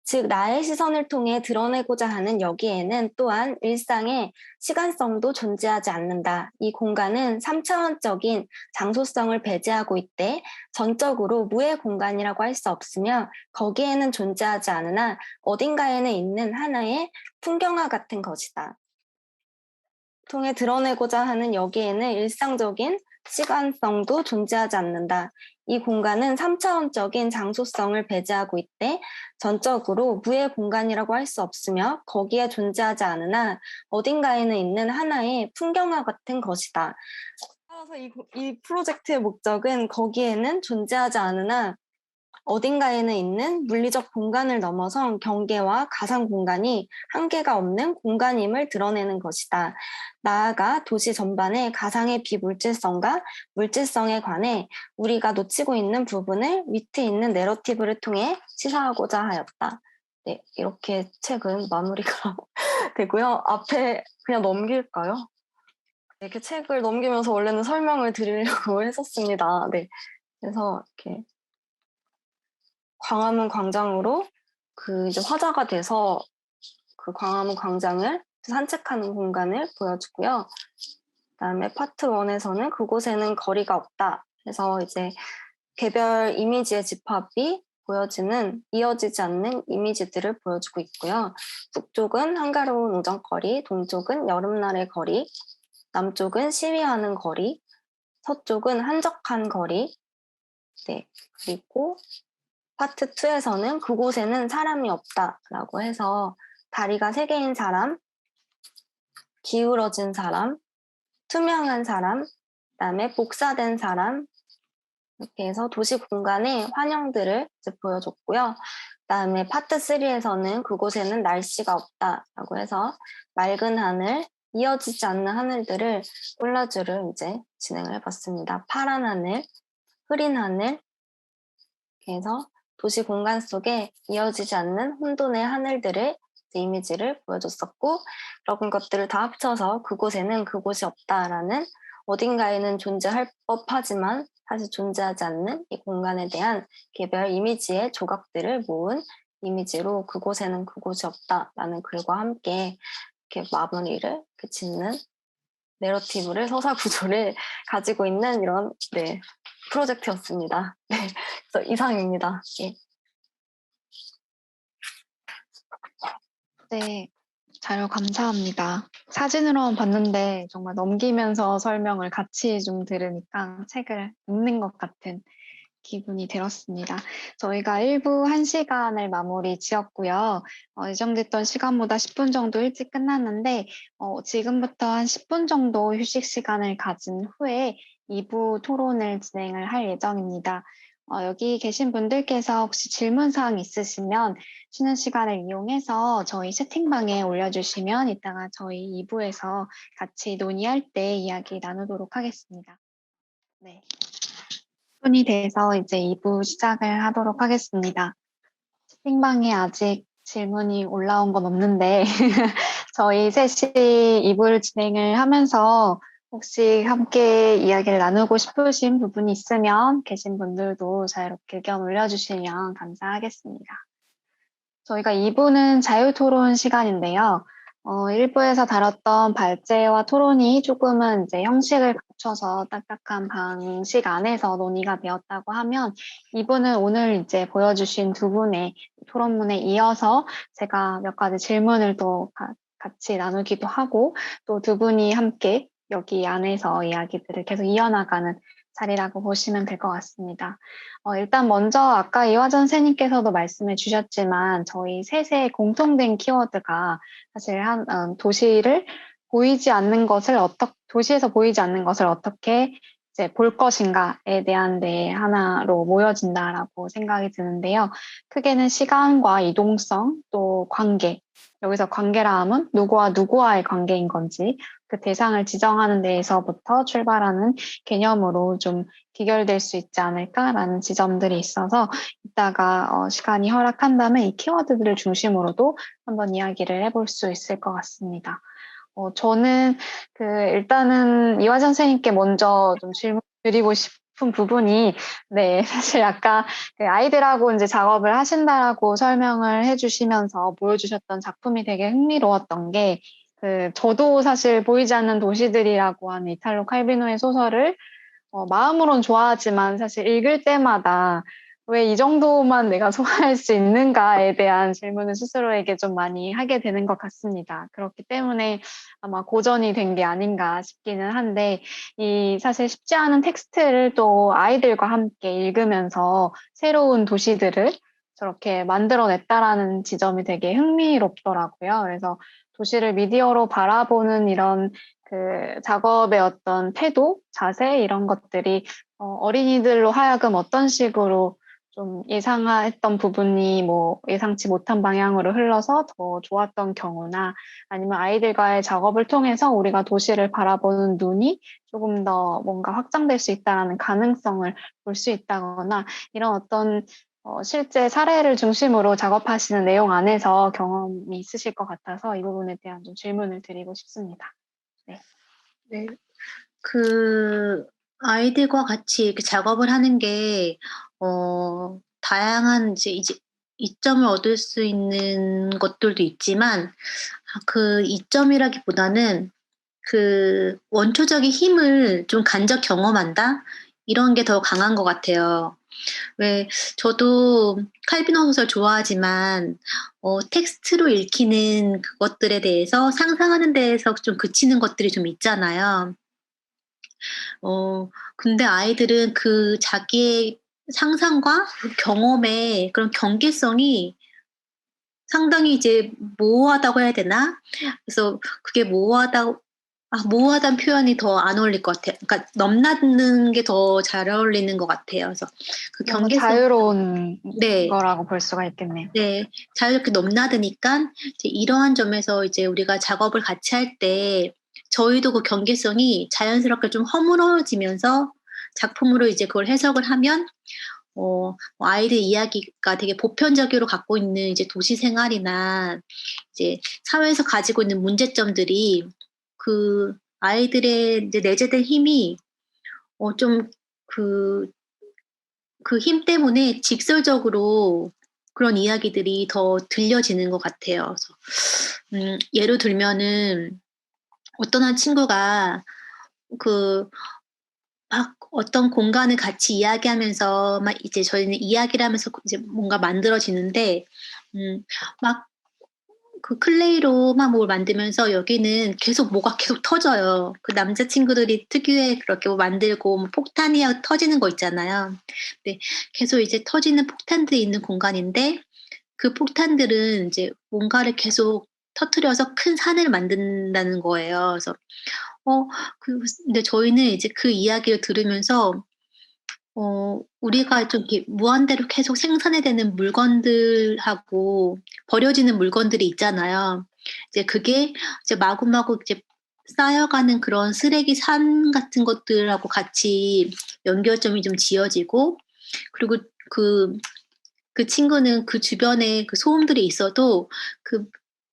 S3: 즉 나의 시선을 통해 드러내고자 하는 여기에는 또한 일상의 시간성도 존재하지 않는다. 이 공간은 3차원적인 장소성을 배제하고 있대 전적으로 무의 공간이라고 할 수 없으며 거기에는 존재하지 않으나 어딘가에는 있는 하나의 풍경화 같은 것이다. 통해 드러내고자 하는 여기에는 일상적인 시간성도 존재하지 않는다. 이 공간은 3차원적인 장소성을 배제하고 있대 전적으로 무의 공간이라고 할 수 없으며 거기에 존재하지 않으나 어딘가에는 있는 하나의 풍경화 같은 것이다. 따라서 이 프로젝트의 목적은 거기에는 존재하지 않으나 어딘가에는 있는 물리적 공간을 넘어선 경계와 가상 공간이 한계가 없는 공간임을 드러내는 것이다. 나아가 도시 전반의 가상의 비물질성과 물질성에 관해 우리가 놓치고 있는 부분을 밑에 있는 내러티브를 통해 시사하고자 하였다. 네, 이렇게 책은 마무리가 되고요. 앞에 그냥 넘길까요? 이렇게 책을 넘기면서 원래는 설명을 드리려고 했었습니다. 네, 그래서 이렇게 광화문 광장으로 이제 화자가 돼서 그 광화문 광장을 산책하는 공간을 보여주고요. 그다음에 파트 1에서는 그곳에는 거리가 없다. 그래서 이제 개별 이미지의 집합이 보여지는 이어지지 않는 이미지들을 보여주고 있고요. 북쪽은 한가로운 오전거리, 동쪽은 여름날의 거리, 남쪽은 시위하는 거리, 서쪽은 한적한 거리. 네, 그리고 파트 2에서는 그곳에는 사람이 없다라고 해서 다리가 3개인 사람, 기울어진 사람, 투명한 사람, 그다음에 복사된 사람 이렇게 해서 도시 공간의 환영들을 이제 보여줬고요. 그다음에 파트 3에서는 그곳에는 날씨가 없다라고 해서 맑은 하늘, 이어지지 않는 하늘들을 콜라주를 이제 진행을 해봤습니다. 파란 하늘, 흐린 하늘 이렇게 해서 도시 공간 속에 이어지지 않는 혼돈의 하늘들의 이미지를 보여줬었고 그런 것들을 다 합쳐서 그곳에는 그곳이 없다라는 어딘가에는 존재할 법하지만 사실 존재하지 않는 이 공간에 대한 개별 이미지의 조각들을 모은 이미지로 그곳에는 그곳이 없다라는 글과 함께 이렇게 마무리를 이렇게 짓는 내러티브를 서사 구조를 가지고 있는 이런 네, 프로젝트였습니다. 네, 그래서 이상입니다. 예.
S1: 네, 자료 감사합니다. 사진으로만 봤는데 정말 넘기면서 설명을 같이 좀 들으니까 책을 읽는 것 같은 기분이 들었습니다. 저희가 1부 1시간을 마무리 지었고요. 예정됐던 시간보다 10분 정도 일찍 끝났는데 지금부터 한 10분 정도 휴식 시간을 가진 후에 2부 토론을 진행을 할 예정입니다. 여기 계신 분들께서 혹시 질문사항 있으시면 쉬는 시간을 이용해서 저희 채팅방에 올려주시면 이따가 저희 2부에서 같이 논의할 때 이야기 나누도록 하겠습니다. 네. 분이 돼서 이제 2부 시작을 하도록 하겠습니다. 채팅방에 아직 질문이 올라온 건 없는데 저희 셋이 2부를 진행을 하면서 혹시 함께 이야기를 나누고 싶으신 부분이 있으면 계신 분들도 자유롭게 의견 올려주시면 감사하겠습니다. 저희가 2부는 자유토론 시간인데요. 1부에서 다뤘던 발제와 토론이 조금은 이제 형식을 갖춰서 딱딱한 방식 안에서 논의가 되었다고 하면 2부는 오늘 이제 보여주신 두 분의 토론문에 이어서 제가 몇 가지 질문을 또 같이 나누기도 하고 또 두 분이 함께 여기 안에서 이야기들을 계속 이어나가는 자리라고 보시면 될 것 같습니다. 일단 먼저 아까 이화전 선생님께서도 말씀해 주셨지만 저희 셋의 공통된 키워드가 사실 도시를 보이지 않는 것을 도시에서 보이지 않는 것을 어떻게 이제 볼 것인가에 대한 데 하나로 모여진다라고 생각이 드는데요. 크게는 시간과 이동성 또 관계. 여기서 관계라 함은 누구와 누구와의 관계인 건지 그 대상을 지정하는 데에서부터 출발하는 개념으로 좀 귀결될 수 있지 않을까라는 지점들이 있어서 이따가 시간이 허락한다면 이 키워드들을 중심으로도 한번 이야기를 해볼 수 있을 것 같습니다. 저는 일단은 이화전 선생님께 먼저 좀 질문 드리고 싶은 부분이 네, 사실 아까 아이들하고 이제 작업을 하신다라고 설명을 해주시면서 보여주셨던 작품이 되게 흥미로웠던 게 저도 사실 보이지 않는 도시들이라고 하는 이탈로 칼비노의 소설을 마음으론 좋아하지만 사실 읽을 때마다 왜 이 정도만 내가 소화할 수 있는가에 대한 질문을 스스로에게 좀 많이 하게 되는 것 같습니다. 그렇기 때문에 아마 고전이 된 게 아닌가 싶기는 한데 이 사실 쉽지 않은 텍스트를 또 아이들과 함께 읽으면서 새로운 도시들을 저렇게 만들어냈다라는 지점이 되게 흥미롭더라고요. 그래서 도시를 미디어로 바라보는 이런 작업의 어떤 태도, 자세 이런 것들이 어린이들로 하여금 어떤 식으로 좀 예상했던 부분이 뭐 예상치 못한 방향으로 흘러서 더 좋았던 경우나 아니면 아이들과의 작업을 통해서 우리가 도시를 바라보는 눈이 조금 더 뭔가 확장될 수 있다는 가능성을 볼 수 있다거나 이런 어떤 실제 사례를 중심으로 작업하시는 내용 안에서 경험이 있으실 것 같아서 이 부분에 대한 좀 질문을 드리고 싶습니다. 네.
S2: 네. 아이들과 같이 이렇게 작업을 하는 게, 다양한 이제 이점을 얻을 수 있는 것들도 있지만, 그 이점이라기보다는 원초적인 힘을 좀 간접 경험한다? 이런 게 더 강한 것 같아요. 왜, 저도 칼빈호 소설 좋아하지만, 텍스트로 읽히는 그것들에 대해서 상상하는 데에서 좀 그치는 것들이 좀 있잖아요. 근데 아이들은 자기의 상상과 그 경험의 그런 경계성이 상당히 이제 모호하다고 해야 되나? 그래서 그게 모호하다는 표현이 더 안 어울릴 것 같아요. 그러니까 넘나드는 게 더 잘 어울리는 것 같아요. 그래서 그
S1: 너무
S2: 경계성.
S1: 자유로운
S2: 네.
S1: 거라고 볼 수가 있겠네요.
S2: 네. 자유롭게 넘나드니까 이제 이러한 점에서 이제 우리가 작업을 같이 할 때 저희도 그 경계성이 자연스럽게 좀 허물어지면서 작품으로 이제 그걸 해석을 하면 아이들 이야기가 되게 보편적으로 갖고 있는 이제 도시 생활이나 이제 사회에서 가지고 있는 문제점들이 아이들의 이제 내재된 힘이 좀 그 힘 때문에 직설적으로 그런 이야기들이 더 들려지는 것 같아요. 그래서 예로 들면은 어떤 한 친구가 그 막 어떤 공간을 같이 이야기하면서 막 이제 저희는 이야기를 하면서 이제 뭔가 만들어지는데 막 그 클레이로 막 뭘 만들면서 여기는 계속 뭐가 계속 터져요. 그 남자 친구들이 특유의 그렇게 뭐 만들고 뭐 폭탄이 터지는 거 있잖아요. 네. 계속 이제 터지는 폭탄들이 있는 공간인데 그 폭탄들은 이제 뭔가를 계속 터뜨려서 큰 산을 만든다는 거예요. 그래서 어 근데 저희는 이제 그 이야기를 들으면서 우리가 좀 이렇게 무한대로 계속 생산해야 되는 물건들하고 버려지는 물건들이 있잖아요. 이제 그게 이제 마구마구 이제 쌓여가는 그런 쓰레기 산 같은 것들하고 같이 연결점이 좀 지어지고 그리고 그 그 친구는 그 주변에 그 소음들이 있어도 그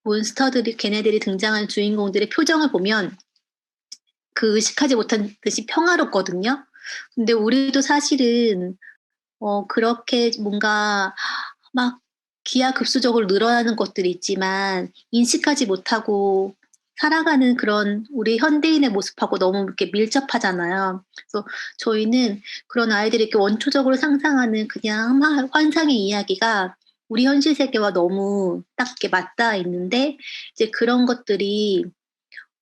S2: 몬스터들이 걔네들이 등장하는 주인공들의 표정을 보면 그 의식하지 못한 듯이 평화롭거든요. 근데 우리도 사실은 그렇게 뭔가 막 기하급수적으로 늘어나는 것들이 있지만 인식하지 못하고 살아가는 그런 우리 현대인의 모습하고 너무 이렇게 밀접하잖아요. 그래서 저희는 그런 아이들이 이렇게 원초적으로 상상하는 그냥 막 환상의 이야기가 우리 현실 세계와 너무 딱 이렇게 맞닿아 있는데 이제 그런 것들이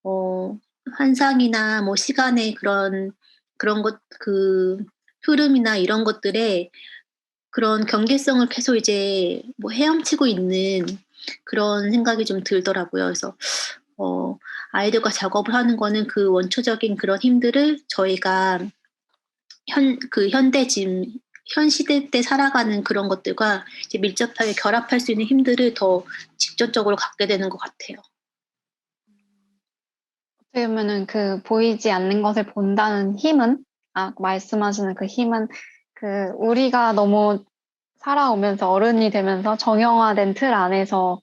S2: 어 환상이나 뭐 시간의 그런 흐름이나 이런 것들에 그런 경계성을 계속 이제 뭐 헤엄치고 있는 그런 생각이 좀 들더라고요. 그래서 어 아이들과 작업을 하는 거는 그 원초적인 그런 힘들을 저희가 현대 지금 현 시대 때 살아가는 그런 것들과 이제 밀접하게 결합할 수 있는 힘들을 더 직접적으로 갖게 되는 것 같아요.
S1: 어떻게 보면은 그 보이지 않는 것을 본다는 힘은, 말씀하시는 그 힘은 그 우리가 너무 살아오면서 어른이 되면서 정형화된 틀 안에서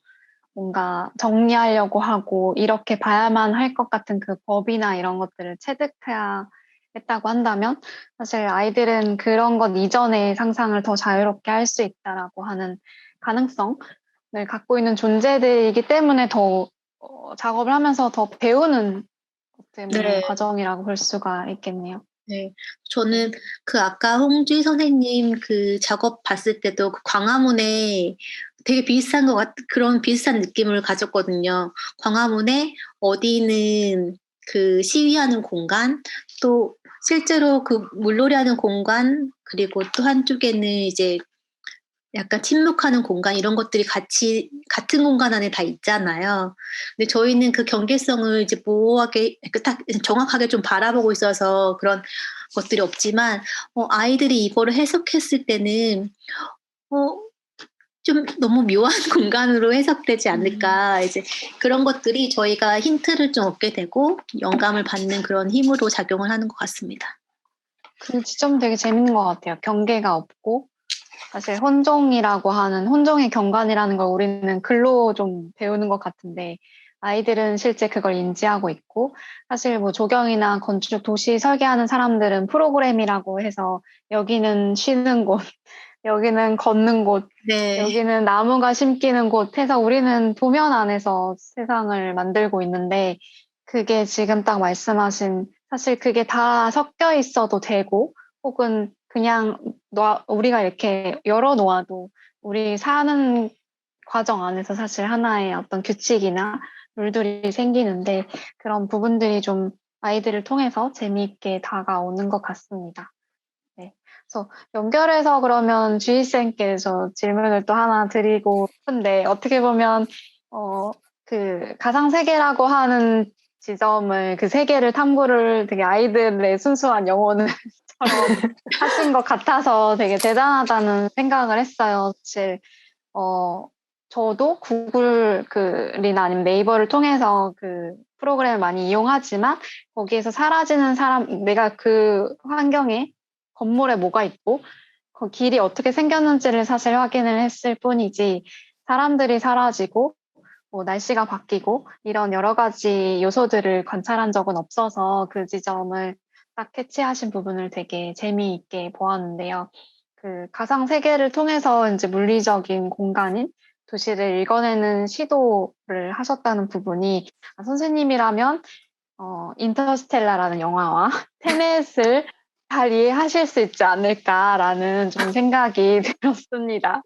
S1: 뭔가 정리하려고 하고 이렇게 봐야만 할 것 같은 그 법이나 이런 것들을 체득해야 했다고 한다면 사실 아이들은 그런 것 이전의 상상을 더 자유롭게 할 수 있다라고 하는 가능성을 갖고 있는 존재들이기 때문에 더 작업을 하면서 더 배우는 어떻게 보면
S2: 네.
S1: 과정이라고 볼 수가 있겠네요.
S2: 네. 저는 그 아까 홍주희 선생님 그 작업 봤을 때도 그 광화문에 되게 비슷한 그런 비슷한 느낌을 가졌거든요. 광화문에 어디는 그 시위하는 공간, 또 실제로 그 물놀이하는 공간, 그리고 또 한쪽에는 이제 약간 침묵하는 공간 이런 것들이 같이 같은 공간 안에 다 있잖아요. 근데 저희는 그 경계성을 이제 모호하게 딱 정확하게 좀 바라보고 있어서 그런 것들이 없지만 아이들이 이거를 해석했을 때는 어 좀 너무 묘한 공간으로 해석되지 않을까. 이제 그런 것들이 저희가 힌트를 좀 얻게 되고 영감을 받는 그런 힘으로 작용을 하는 것 같습니다.
S1: 그 지점 되게 재밌는 것 같아요. 경계가 없고 사실 혼종의 경관이라는 걸 우리는 글로 좀 배우는 것 같은데 아이들은 실제 그걸 인지하고 있고 사실 뭐 조경이나 건축 도시 설계하는 사람들은 프로그램이라고 해서 여기는 쉬는 곳, 여기는 걷는 곳,
S2: 네.
S1: 여기는 나무가 심기는 곳 해서 우리는 도면 안에서 세상을 만들고 있는데 그게 지금 딱 말씀하신 사실 그게 다 섞여 있어도 되고 혹은 그냥 우리가 이렇게 열어 놓아도 우리 사는 과정 안에서 사실 하나의 어떤 규칙이나 룰들이 생기는데 그런 부분들이 좀 아이들을 통해서 재미있게 다가오는 것 같습니다. 네. 그래서 연결해서 그러면 주희쌤께 저 질문을 또 하나 드리고 싶은데 어떻게 보면 그 가상세계라고 하는 지점을 그 세계를 탐구를 되게 아이들의 순수한 영혼을처럼 하신 것 같아서 되게 대단하다는 생각을 했어요. 사실 저도 구글이나 아니면 네이버를 통해서 그 프로그램을 많이 이용하지만 거기에서 사라지는 사람, 내가 그 환경에 건물에 뭐가 있고 그 길이 어떻게 생겼는지를 사실 확인을 했을 뿐이지 사람들이 사라지고 뭐 날씨가 바뀌고 이런 여러 가지 요소들을 관찰한 적은 없어서 그 지점을 딱 캐치하신 부분을 되게 재미있게 보았는데요. 그 가상 세계를 통해서 이제 물리적인 공간인 도시를 읽어내는 시도를 하셨다는 부분이 선생님이라면 인터스텔라라는 영화와 테넷을 잘 이해하실 수 있지 않을까라는 좀 생각이 들었습니다.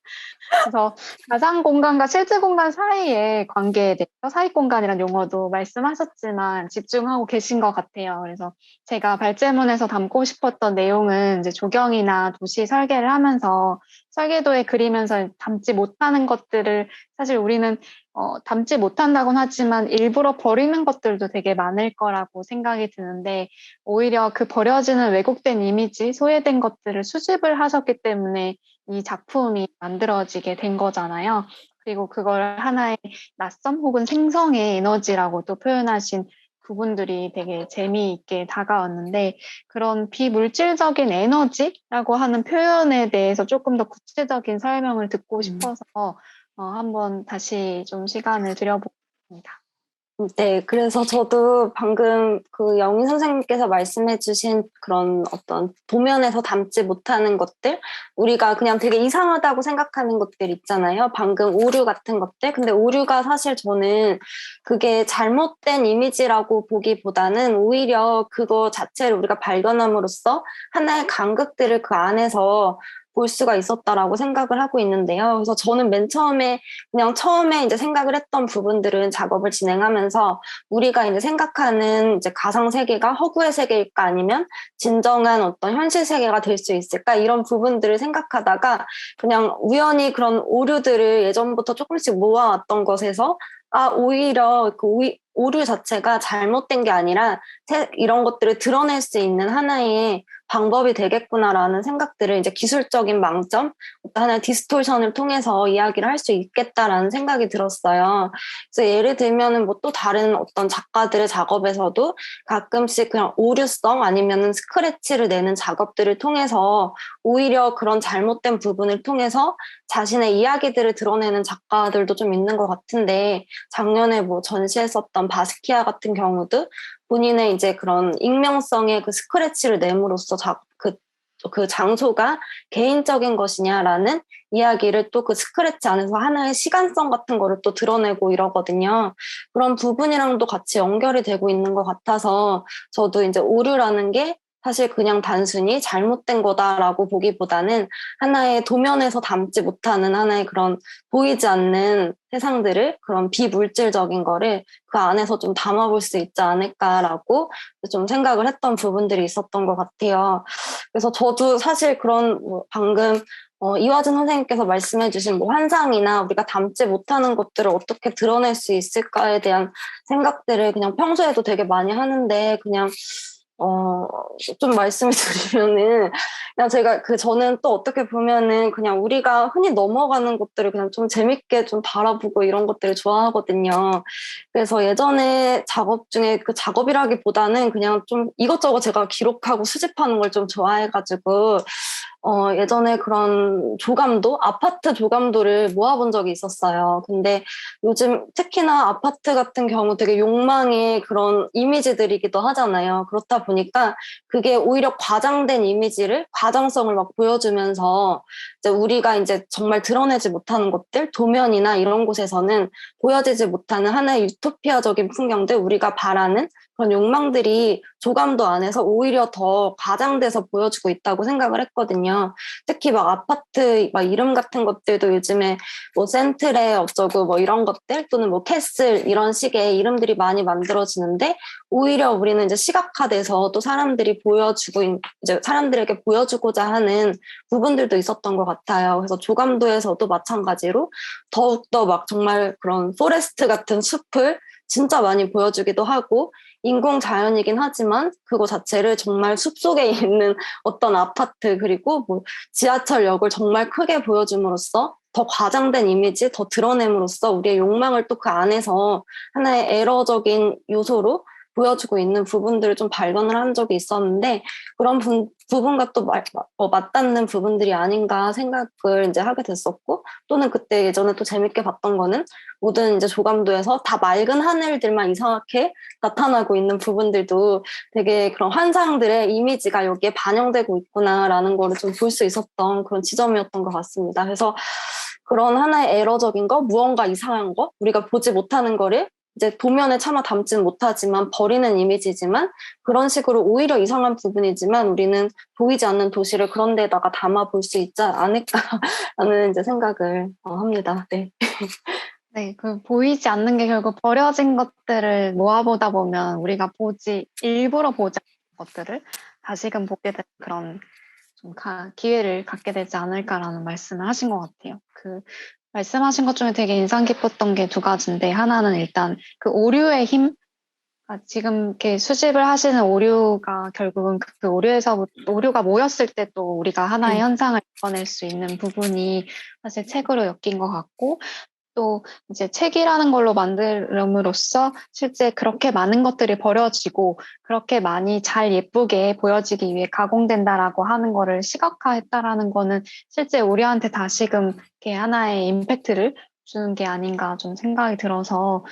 S1: 그래서 가상 공간과 실제 공간 사이의 관계에 대해서 사익 공간이라는 용어도 말씀하셨지만 집중하고 계신 것 같아요. 그래서 제가 발제문에서 담고 싶었던 내용은 이제 조경이나 도시 설계를 하면서 설계도에 그리면서 담지 못하는 것들을 사실 우리는 담지 못한다고는 하지만 일부러 버리는 것들도 되게 많을 거라고 생각이 드는데 오히려 그 버려지는 왜곡된 이미지, 소외된 것들을 수집을 하셨기 때문에 이 작품이 만들어지게 된 거잖아요. 그리고 그걸 하나의 낯섦 혹은 생성의 에너지라고 또 표현하신 부분들이 되게 재미있게 다가왔는데 그런 비물질적인 에너지라고 하는 표현에 대해서 조금 더 구체적인 설명을 듣고 싶어서 한번 다시 좀 시간을 드려보겠습니다.
S3: 네, 그래서 저도 방금 그 영희 선생님께서 말씀해주신 그런 어떤 도면에서 담지 못하는 것들, 우리가 그냥 되게 이상하다고 생각하는 것들 있잖아요. 방금 오류 같은 것들. 근데 오류가 사실 저는 그게 잘못된 이미지라고 보기보다는 오히려 그거 자체를 우리가 발견함으로써 하나의 간극들을 그 안에서 볼 수가 있었다라고 생각을 하고 있는데요. 그래서 저는 맨 처음에 그냥 처음에 이제 생각을 했던 부분들은 작업을 진행하면서 우리가 이제 생각하는 이제 가상 세계가 허구의 세계일까 아니면 진정한 어떤 현실 세계가 될 수 있을까 이런 부분들을 생각하다가 그냥 우연히 그런 오류들을 예전부터 조금씩 모아왔던 것에서 오히려 그 오류 자체가 잘못된 게 아니라 이런 것들을 드러낼 수 있는 하나의 방법이 되겠구나라는 생각들을 이제 기술적인 망점, 어떤 하나의 디스토션을 통해서 이야기를 할 수 있겠다라는 생각이 들었어요. 그래서 예를 들면은 뭐 또 다른 어떤 작가들의 작업에서도 가끔씩 그냥 오류성 아니면은 스크래치를 내는 작업들을 통해서 오히려 그런 잘못된 부분을 통해서 자신의 이야기들을 드러내는 작가들도 좀 있는 것 같은데 작년에 뭐 전시했었던 바스키아 같은 경우도 본인의 이제 그런 익명성의 그 스크래치를 내므로써 그 장소가 개인적인 것이냐라는 이야기를 또 그 스크래치 안에서 하나의 시간성 같은 거를 또 드러내고 이러거든요. 그런 부분이랑도 같이 연결이 되고 있는 것 같아서 저도 이제 오류라는 게 사실 그냥 단순히 잘못된 거다라고 보기보다는 하나의 도면에서 담지 못하는 하나의 그런 보이지 않는 세상들을 그런 비물질적인 거를 그 안에서 좀 담아볼 수 있지 않을까라고 좀 생각을 했던 부분들이 있었던 것 같아요. 그래서 저도 사실 그런 뭐 방금 이화진 선생님께서 말씀해주신 뭐 환상이나 우리가 담지 못하는 것들을 어떻게 드러낼 수 있을까에 대한 생각들을 그냥 평소에도 되게 많이 하는데 그냥 좀 말씀을 드리면은, 그냥 제가 저는 또 어떻게 보면은 그냥 우리가 흔히 넘어가는 것들을 그냥 좀 재밌게 좀 바라보고 이런 것들을 좋아하거든요. 그래서 예전에 작업 중에 그 작업이라기보다는 그냥 좀 이것저것 제가 기록하고 수집하는 걸 좀 좋아해가지고, 예전에 그런 조감도, 아파트 조감도를 모아본 적이 있었어요. 근데 요즘 특히나 아파트 같은 경우 되게 욕망의 그런 이미지들이기도 하잖아요. 그렇다 보니까 그게 오히려 과장된 이미지를, 과장성을 막 보여주면서 이제 우리가 이제 정말 드러내지 못하는 것들, 도면이나 이런 곳에서는 보여지지 못하는 하나의 유토피아적인 풍경들, 우리가 바라는 그런 욕망들이 조감도 안에서 오히려 더 과장돼서 보여주고 있다고 생각을 했거든요. 특히 막 아파트 막 이름 같은 것들도 요즘에 뭐 센트레 어쩌고 뭐 이런 것들 또는 뭐 캐슬 이런 식의 이름들이 많이 만들어지는데 오히려 우리는 이제 시각화돼서 또 사람들이 이제 사람들에게 보여주고자 하는 부분들도 있었던 것 같아요. 그래서 조감도에서도 마찬가지로 더욱더 막 정말 그런 포레스트 같은 숲을 진짜 많이 보여주기도 하고 인공 자연이긴 하지만 그거 자체를 정말 숲속에 있는 어떤 아파트 그리고 뭐 지하철역을 정말 크게 보여줌으로써 더 과장된 이미지, 더 드러냄으로써 우리의 욕망을 또 그 안에서 하나의 에러적인 요소로 보여주고 있는 부분들을 좀 발견을 한 적이 있었는데 그런 부분과 또 맞닿는 부분들이 아닌가 생각을 이제 하게 됐었고 또는 그때 예전에 또 재밌게 봤던 거는 모든 이제 조감도에서 다 맑은 하늘들만 이상하게 나타나고 있는 부분들도 되게 그런 환상들의 이미지가 여기에 반영되고 있구나라는 거를 좀 볼 수 있었던 그런 지점이었던 것 같습니다. 그래서 그런 하나의 에러적인 거, 무언가 이상한 거, 우리가 보지 못하는 거를 이제 도면에 차마 담지는 못하지만 버리는 이미지지만 그런 식으로 오히려 이상한 부분이지만 우리는 보이지 않는 도시를 그런 데다가 담아 볼 수 있지 않을까라는 이제 생각을 합니다. 네.
S1: 네, 그 보이지 않는 게 결국 버려진 것들을 모아보다 보면 우리가 일부러 보지 않는 것들을 다시금 보게 되는 그런 좀 기회를 갖게 되지 않을까라는 말씀을 하신 것 같아요. 그 말씀하신 것 중에 되게 인상 깊었던 게 두 가지인데 하나는 일단 그 오류의 힘, 지금 이렇게 수집을 하시는 오류가 결국은 그 오류가 모였을 때 또 우리가 하나의 현상을 이뤄낼 수 있는 부분이 사실 책으로 엮인 것 같고 또 이제 책이라는 걸로 만듦으로써 실제 그렇게 많은 것들이 버려지고 그렇게 많이 잘 예쁘게 보여지기 위해 가공된다라고 하는 거를 시각화했다라는 거는 실제 우리한테 다시금 이렇게 하나의 임팩트를 주는 게 아닌가 좀 생각이 들어서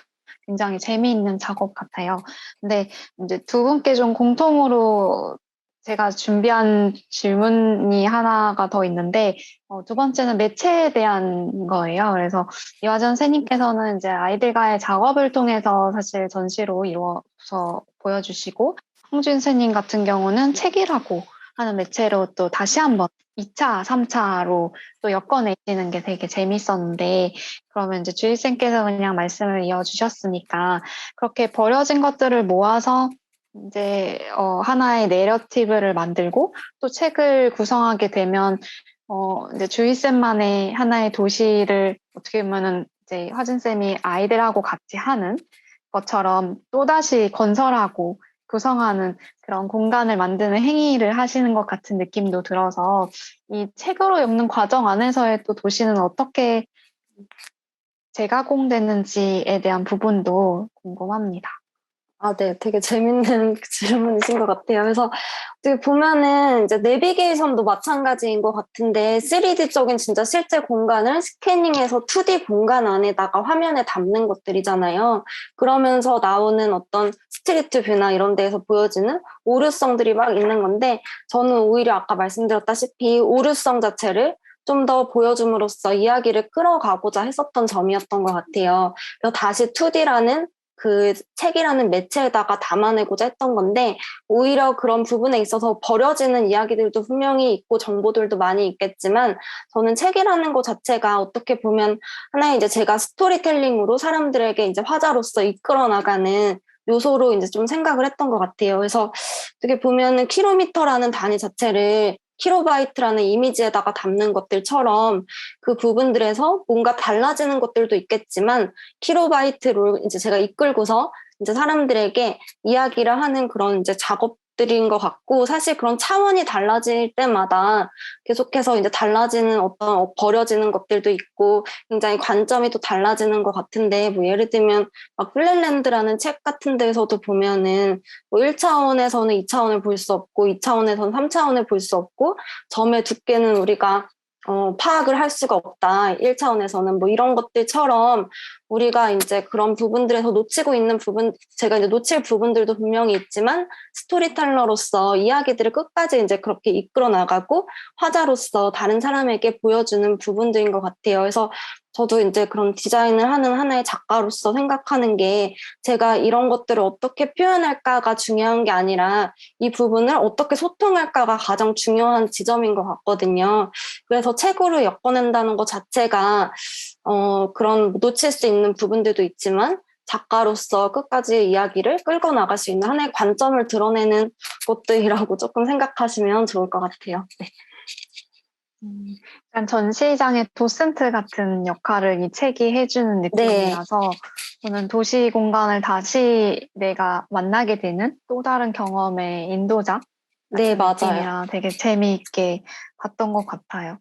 S1: 굉장히 재미있는 작업 같아요. 근데 이제 두 분께 좀 공통으로 제가 준비한 질문이 하나가 더 있는데, 두 번째는 매체에 대한 거예요. 그래서 이화전 선생님께서는 이제 아이들과의 작업을 통해서 사실 전시로 이루어서 보여주시고, 홍준 선생님 같은 경우는 책이라고 하는 매체로 또 다시 한번 2차, 3차로 또 엮어내시는 게 되게 재밌었는데, 그러면 이제 주일쌤께서 그냥 말씀을 이어주셨으니까, 그렇게 버려진 것들을 모아서 이제 하나의 내러티브를 만들고 또 책을 구성하게 되면 이제 주희쌤만의 하나의 도시를 어떻게 보면은 이제 화진쌤이 아이들하고 같이 하는 것처럼 또다시 건설하고 구성하는 그런 공간을 만드는 행위를 하시는 것 같은 느낌도 들어서 이 책으로 엮는 과정 안에서의 또 도시는 어떻게 재가공되는지에 대한 부분도 궁금합니다.
S3: 아, 네. 되게 재밌는 질문이신 것 같아요. 그래서 어떻게 보면은 이제 내비게이션도 마찬가지인 것 같은데 3D적인 진짜 실제 공간을 스캐닝해서 2D 공간 안에다가 화면에 담는 것들이잖아요. 그러면서 나오는 어떤 스트리트 뷰나 이런 데에서 보여지는 오류성들이 막 있는 건데 저는 오히려 아까 말씀드렸다시피 오류성 자체를 좀 더 보여줌으로써 이야기를 끌어가고자 했었던 점이었던 것 같아요. 그래서 다시 2D라는 그 책이라는 매체에다가 담아내고자 했던 건데 오히려 그런 부분에 있어서 버려지는 이야기들도 분명히 있고 정보들도 많이 있겠지만 저는 책이라는 것 자체가 어떻게 보면 하나의 이제 제가 스토리텔링으로 사람들에게 이제 화자로서 이끌어 나가는 요소로 이제 좀 생각을 했던 것 같아요. 그래서 어떻게 보면은 킬로미터라는 단위 자체를 킬로바이트라는 이미지에다가 담는 것들처럼 그 부분들에서 뭔가 달라지는 것들도 있겠지만 킬로바이트로 이제 제가 이끌고서 이제 사람들에게 이야기를 하는 그런 이제 작업들인 것 같고 사실 그런 차원이 달라질 때마다 계속해서 이제 달라지는 어떤 버려지는 것들도 있고 굉장히 관점이 또 달라지는 것 같은데 뭐 예를 들면 막 플랫랜드라는 책 같은 데서도 보면은 뭐 1차원에서는 2차원을 볼 수 없고 2차원에서는 3차원을 볼 수 없고 점의 두께는 우리가 파악을 할 수가 없다. 1차원에서는 뭐 이런 것들처럼 우리가 이제 그런 부분들에서 놓치고 있는 부분, 제가 이제 놓칠 부분들도 분명히 있지만 스토리텔러로서 이야기들을 끝까지 이제 그렇게 이끌어 나가고 화자로서 다른 사람에게 보여주는 부분들인 것 같아요. 그래서 저도 이제 그런 디자인을 하는 하나의 작가로서 생각하는 게 제가 이런 것들을 어떻게 표현할까가 중요한 게 아니라 이 부분을 어떻게 소통할까가 가장 중요한 지점인 것 같거든요. 그래서 책으로 엮어낸다는 것 자체가 그런 놓칠 수 있는 부분들도 있지만 작가로서 끝까지 이야기를 끌고 나갈 수 있는 하나의 관점을 드러내는 것들이라고 조금 생각하시면 좋을 것 같아요. 네.
S1: 약간 전시장의 도슨트 같은 역할을 이 책이 해주는 느낌이라서 저는 도시 공간을 다시 내가 만나게 되는 또 다른 경험의 인도자
S3: 네,
S1: 같은
S3: 맞아요.
S1: 느낌이라 되게 재미있게 봤던 것 같아요.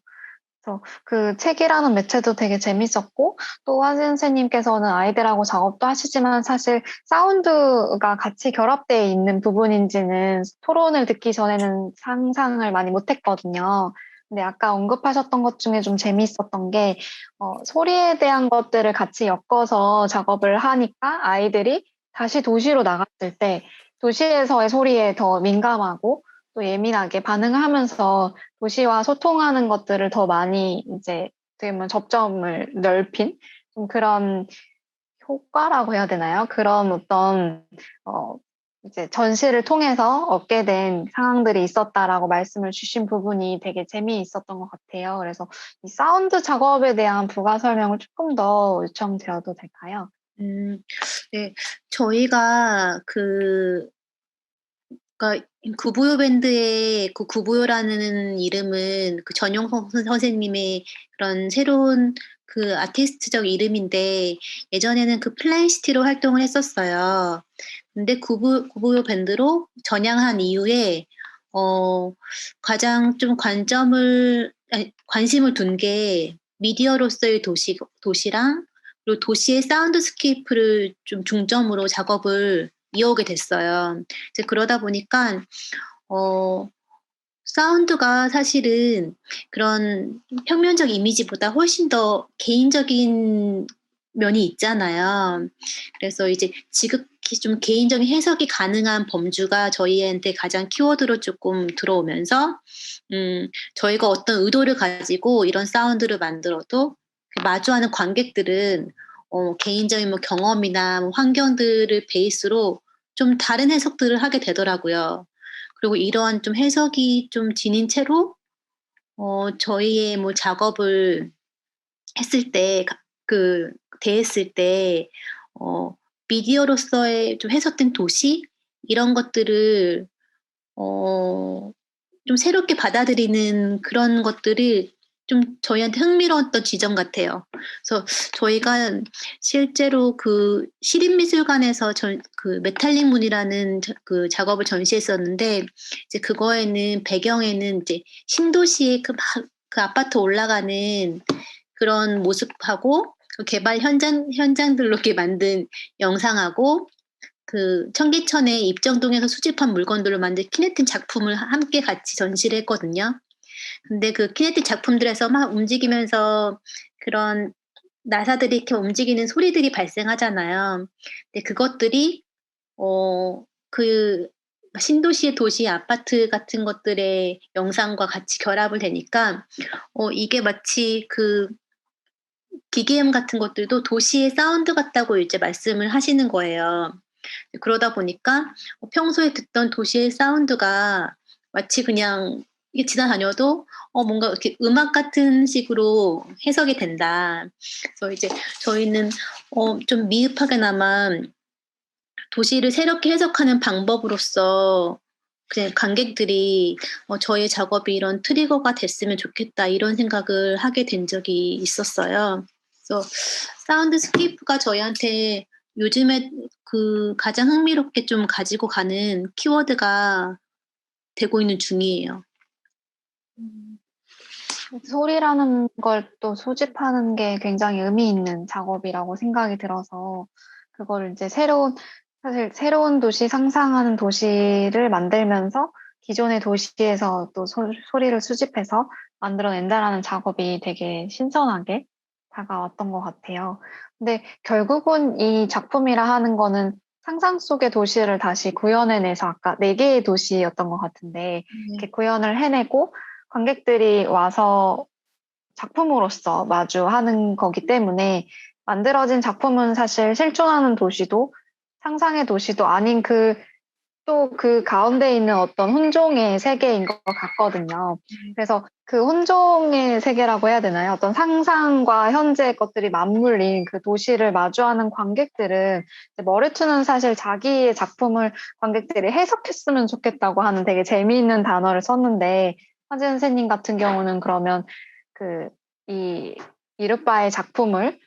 S1: 그래서 그 책이라는 매체도 되게 재밌었고 또 화진 선생님께서는 아이들하고 작업도 하시지만 사실 사운드가 같이 결합되어 있는 부분인지는 토론을 듣기 전에는 상상을 많이 못했거든요. 근데 아까 언급하셨던 것 중에 좀 재밌었던 게 소리에 대한 것들을 같이 엮어서 작업을 하니까 아이들이 다시 도시로 나갔을 때 도시에서의 소리에 더 민감하고 또 예민하게 반응을 하면서 도시와 소통하는 것들을 더 많이 이제 어떻게 보면 접점을 넓힌 좀 그런 효과라고 해야 되나요? 그런 어떤 어 이제 전시를 통해서 얻게 된 상황들이 있었다라고 말씀을 주신 부분이 되게 재미있었던 것 같아요. 그래서 이 사운드 작업에 대한 부가 설명을 조금 더 요청드려도 될까요?
S2: 네. 저희가 그러니까 구부요 밴드의 그 구부요라는 이름은 그 전용석 선생님의 그런 새로운 그 아티스트적 이름인데 예전에는 그 플라이시티로 활동을 했었어요. 근데 구부요 밴드로 전향한 이후에 가장 좀 관심을 둔 게 미디어로서의 도시랑 그리고 도시의 사운드스케이프를 좀 중점으로 작업을 이어오게 됐어요. 이제 그러다 보니까 어 사운드가 사실은 그런 평면적 이미지보다 훨씬 더 개인적인 면이 있잖아요. 그래서 이제 지극히 좀 개인적인 해석이 가능한 범주가 저희한테 가장 키워드로 쪼끔 들어오면서 저희가 어떤 의도를 가지고 이런 사운드를 만들어도 그 마주하는 관객들은 개인적인 뭐 경험이나 뭐 환경들을 베이스로 좀 다른 해석들을 하게 되더라고요. 그리고 이러한 좀 해석이 좀 지닌 채로 저희의 뭐 작업을 했을 때 대했을 때 어 미디어로서의 좀 해석된 도시 이런 것들을 어 좀 새롭게 받아들이는 그런 것들이 좀 저희한테 흥미로웠던 지점 같아요. 그래서 저희가 실제로 그 시립미술관에서 그 메탈릭 문이라는 그 작업을 전시했었는데 이제 그거에는 배경에는 이제 신도시의 그 아파트 올라가는 그런 모습하고 그 개발 현장들로 이렇게 만든 영상하고 그 청계천에 입정동에서 수집한 물건들로 만든 키네틱 작품을 함께 같이 전시를 했거든요. 근데 그 키네틱 작품들에서 막 움직이면서 그런 나사들이 이렇게 움직이는 소리들이 발생하잖아요. 근데 그것들이 그 신도시의 도시 아파트 같은 것들의 영상과 같이 결합을 되니까 이게 마치 그 BGM 같은 것들도 도시의 사운드 같다고 이제 말씀을 하시는 거예요. 그러다 보니까 평소에 듣던 도시의 사운드가 마치 그냥 이게 지나다녀도 뭔가 이렇게 음악 같은 식으로 해석이 된다. 그래서 이제 저희는 좀 미흡하게나마 도시를 새롭게 해석하는 방법으로서 그냥 관객들이 '저의 작업이 이런 트리거가 됐으면 좋겠다.' 이런 생각을 하게 된 적이 있었어요. 그래서 사운드스케이프가 저희한테 요즘에 그 가장 흥미롭게 좀 가지고 가는 키워드가 되고 있는 중이에요.
S1: 음. 소리라는 걸 또 소집하는 게 굉장히 의미 있는 작업이라고 생각이 들어서 그거를 이제 사실 새로운 도시 상상하는 도시를 만들면서 기존의 도시에서 또 소리를 수집해서 만들어낸다라는 작업이 되게 신선하게 다가왔던 것 같아요. 근데 결국은 이 작품이라 하는 거는 상상 속의 도시를 다시 구현해내서 아까 4개의 도시였던 것 같은데 이렇게 구현을 해내고 관객들이 와서 작품으로서 마주하는 거기 때문에 만들어진 작품은 사실 실존하는 도시도 상상의 도시도 아닌 또 그 가운데 있는 어떤 혼종의 세계인 것 같거든요. 그래서 그 혼종의 세계라고 해야 되나요? 어떤 상상과 현재 것들이 맞물린 그 도시를 마주하는 관객들은 머리투는 사실 자기의 작품을 관객들이 해석했으면 좋겠다고 하는 되게 재미있는 단어를 썼는데 화재 선생님 같은 경우는 그러면 이 이르빠의 작품을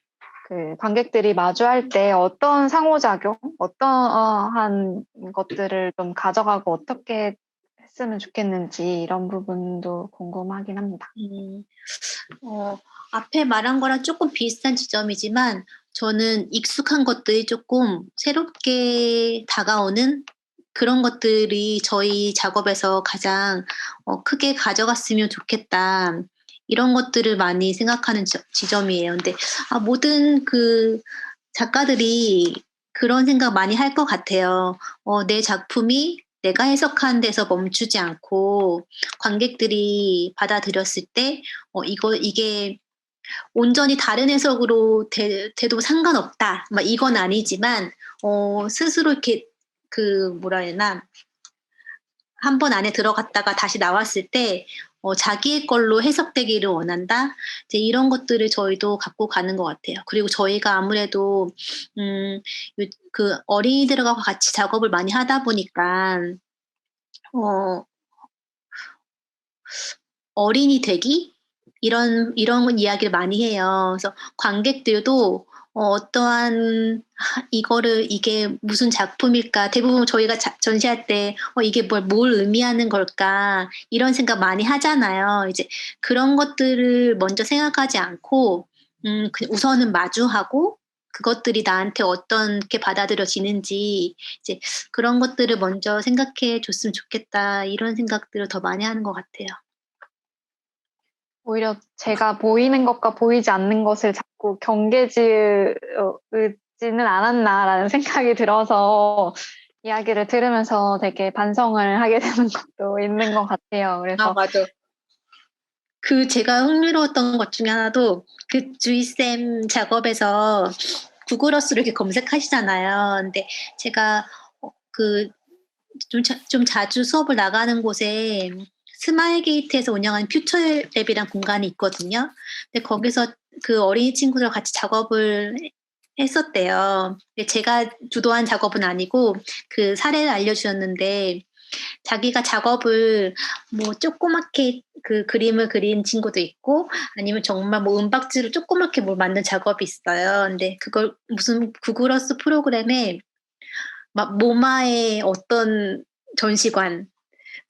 S1: 그 관객들이 마주할 때 어떤 상호작용, 어떠한 것들을 좀 가져가고 어떻게 했으면 좋겠는지 이런 부분도 궁금하긴 합니다.
S2: 앞에 말한 거랑 조금 비슷한 지점이지만 저는 익숙한 것들이 조금 새롭게 다가오는 그런 것들이 저희 작업에서 가장 크게 가져갔으면 좋겠다. 이런 것들을 많이 생각하는 지점이에요. 근데 모든 그 작가들이 그런 생각 많이 할 것 같아요. 내 작품이 내가 해석한 데서 멈추지 않고 관객들이 받아들였을 때 이게 온전히 다른 해석으로 돼도 상관없다. 막 이건 아니지만 스스로 이렇게 뭐라 해야 되나 한 번 안에 들어갔다가 다시 나왔을 때 자기의 걸로 해석되기를 원한다. 이제 이런 것들을 저희도 갖고 가는 것 같아요. 그리고 저희가 아무래도 그 어린이들과 같이 작업을 많이 하다 보니까 어, 어린이 되기 이런 이야기를 많이 해요. 그래서 관객들도 어떠한 이게 무슨 작품일까? 대부분 저희가 전시할 때 이게 뭘 의미하는 걸까? 이런 생각 많이 하잖아요. 이제 그런 것들을 먼저 생각하지 않고 그냥 우선은 마주하고 그것들이 나한테 어떻게 받아들여지는지 이제 그런 것들을 먼저 생각해 줬으면 좋겠다. 이런 생각들을 더 많이 하는 것 같아요.
S1: 오히려 제가 보이는 것과 보이지 않는 것을 자꾸 경계지으지는 않았나라는 생각이 들어서 이야기를 들으면서 되게 반성을 하게 되는 것도 있는 것 같아요. 그래서
S2: 맞아. 제가 흥미로웠던 것 중에 하나도 주희쌤 작업에서 구글어스를 이렇게 검색하시잖아요. 근데 제가 좀 자주 수업을 나가는 곳에 스마일 게이트에서 운영하는 퓨처랩이란 공간이 있거든요. 근데 거기서 그 어린이 친구들과 같이 작업을 했었대요. 근데 제가 주도한 작업은 아니고 그 사례를 알려주셨는데 자기가 작업을 조그맣게 그 그림을 그린 친구도 있고 아니면 정말 은박지로 조그맣게 뭘 만든 작업이 있어요. 근데 그걸 무슨 구글어스 프로그램에 막 모마의 어떤 전시관,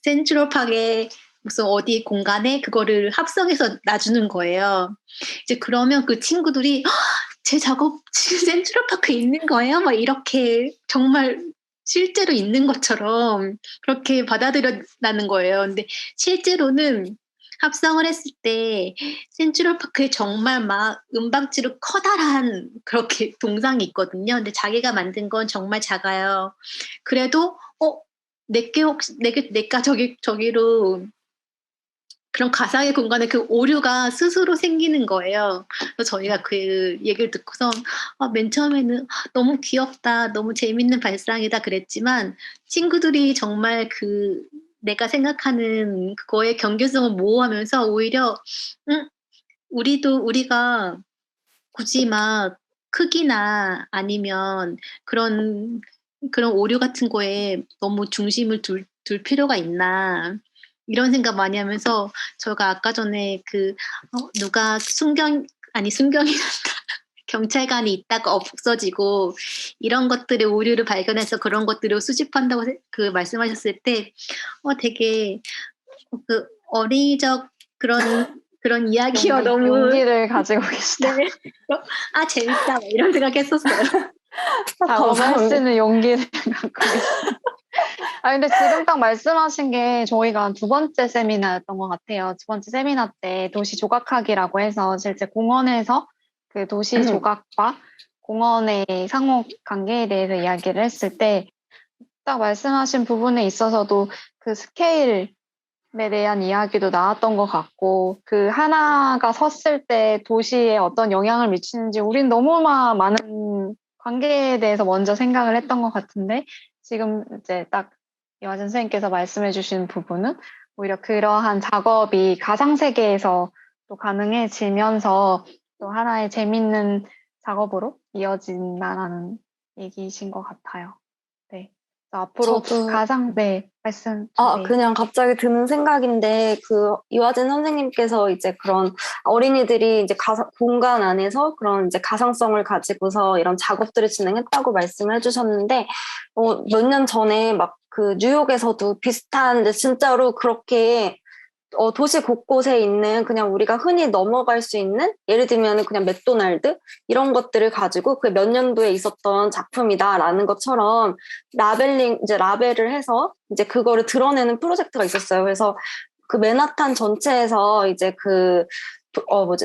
S2: 센트럴파크의 무슨 어디 공간에 그거를 합성해서 놔주는 거예요. 이제 그러면 그 친구들이 제 작업 지금 센트럴파크에 있는 거예요? 막 이렇게 정말 실제로 있는 것처럼 그렇게 받아들여라는 거예요. 근데 실제로는 합성을 했을 때 센트럴파크에 정말 막 은박지로 커다란 그렇게 동상이 있거든요. 근데 자기가 만든 건 정말 작아요. 그래도 내가 저기로 그런 가상의 공간에 그 오류가 스스로 생기는 거예요. 그래서 저희가 그 얘기를 듣고서 맨 처음에는 너무 귀엽다, 너무 재밌는 발상이다 그랬지만 친구들이 정말 내가 생각하는 그거의 경계성을 모호하면서 오히려 우리가 굳이 막 크기나 아니면 그런 오류 같은 거에 너무 중심을 둘 필요가 있나 이런 생각 많이 하면서 저가 아까 전에 누가 순경이란다 경찰관이 있다가 없어지고 이런 것들의 오류를 발견해서 그런 것들을 수집한다고 말씀하셨을 때 되게 어린이적 그런 이야기와 너무
S1: 용기를 가지고 계시다.
S2: 네. 재밌다 이런 생각했었어요.
S1: 작업할 수 있는 용기를 갖고 계시다. 근데 지금 딱 말씀하신 게 저희가 두 번째 세미나였던 것 같아요. 두 번째 세미나 때 도시 조각학이라고 해서 실제 공원에서 그 도시 조각과 공원의 상호 관계에 대해서 이야기를 했을 때 딱 말씀하신 부분에 있어서도 그 스케일에 대한 이야기도 나왔던 것 같고 그 하나가 섰을 때 도시에 어떤 영향을 미치는지 우린 너무나 많은 관계에 대해서 먼저 생각을 했던 것 같은데 지금 이제 딱 이화진 선생님께서 말씀해 주신 부분은 오히려 그러한 작업이 가상세계에서 또 가능해지면서 또 하나의 재밌는 작업으로 이어진다라는 얘기이신 것 같아요. 네. 앞으로
S3: 저도
S1: 네, 말씀 주세요.
S3: 그냥 갑자기 드는 생각인데, 이화진 선생님께서 이제 그런 어린이들이 이제 공간 안에서 그런 이제 가상성을 가지고서 이런 작업들을 진행했다고 말씀을 해주셨는데, 몇 년 전에 막 뉴욕에서도 비슷한, 진짜로 그렇게 도시 곳곳에 있는 그냥 우리가 흔히 넘어갈 수 있는 예를 들면 그냥 맥도날드 이런 것들을 가지고 그 몇 년도에 있었던 작품이다라는 것처럼 이제 라벨을 해서 이제 그거를 드러내는 프로젝트가 있었어요. 그래서 그 맨하탄 전체에서 이제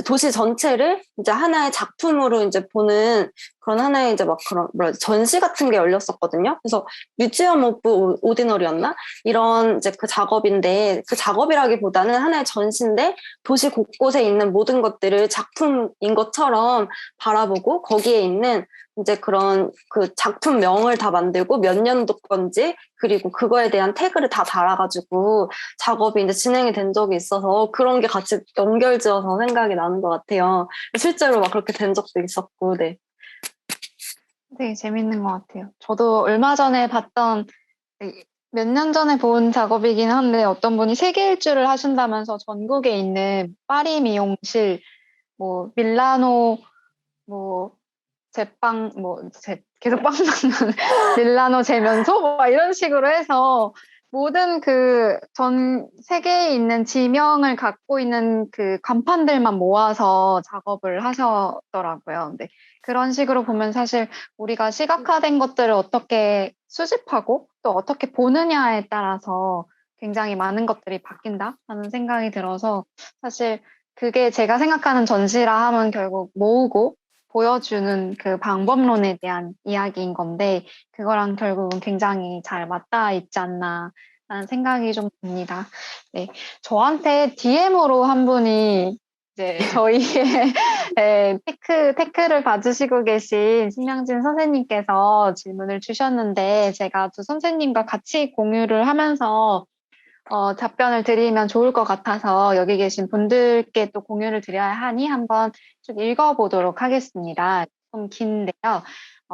S3: 도시 전체를 이제 하나의 작품으로 이제 보는 그런 하나의 이제 막 그런 전시 같은 게 열렸었거든요. 그래서 뮤지엄 오브 오디너리였나? 이런 이제 그 작업인데 그 작업이라기보다는 하나의 전시인데 도시 곳곳에 있는 모든 것들을 작품인 것처럼 바라보고 거기에 있는 이제 그런 그 작품명을 다 만들고 몇 년도 건지 그리고 그거에 대한 태그를 다 달아가지고 작업이 이제 진행이 된 적이 있어서 그런 게 같이 연결지어서 생각이 나는 것 같아요. 실제로 막 그렇게 된 적도 있었고, 네.
S1: 되게 재밌는 것 같아요. 저도 얼마 전에 봤던 몇 년 전에 본 작업이긴 한데 어떤 분이 세계 일주를 하신다면서 전국에 있는 파리 미용실, 뭐 밀라노, 뭐 제빵, 계속 빵 나는 밀라노 제면소 막 이런 식으로 해서 모든 그 전 세계에 있는 지명을 갖고 있는 그 간판들만 모아서 작업을 하셨더라고요. 근데 그런 식으로 보면 사실 우리가 시각화된 것들을 어떻게 수집하고 또 어떻게 보느냐에 따라서 굉장히 많은 것들이 바뀐다 하는 생각이 들어서 사실 그게 제가 생각하는 전시라 하면 결국 모으고 보여주는 그 방법론에 대한 이야기인 건데 그거랑 결국은 굉장히 잘 맞닿아 있지 않나 라는 생각이 좀 듭니다. 네, 저한테 DM으로 한 분이 이제 저희의 테크를 봐주시고 계신 신명진 선생님께서 질문을 주셨는데 제가 두 선생님과 같이 공유를 하면서 답변을 드리면 좋을 것 같아서 여기 계신 분들께 또 공유를 드려야 하니 한번 좀 읽어보도록 하겠습니다. 좀 긴데요.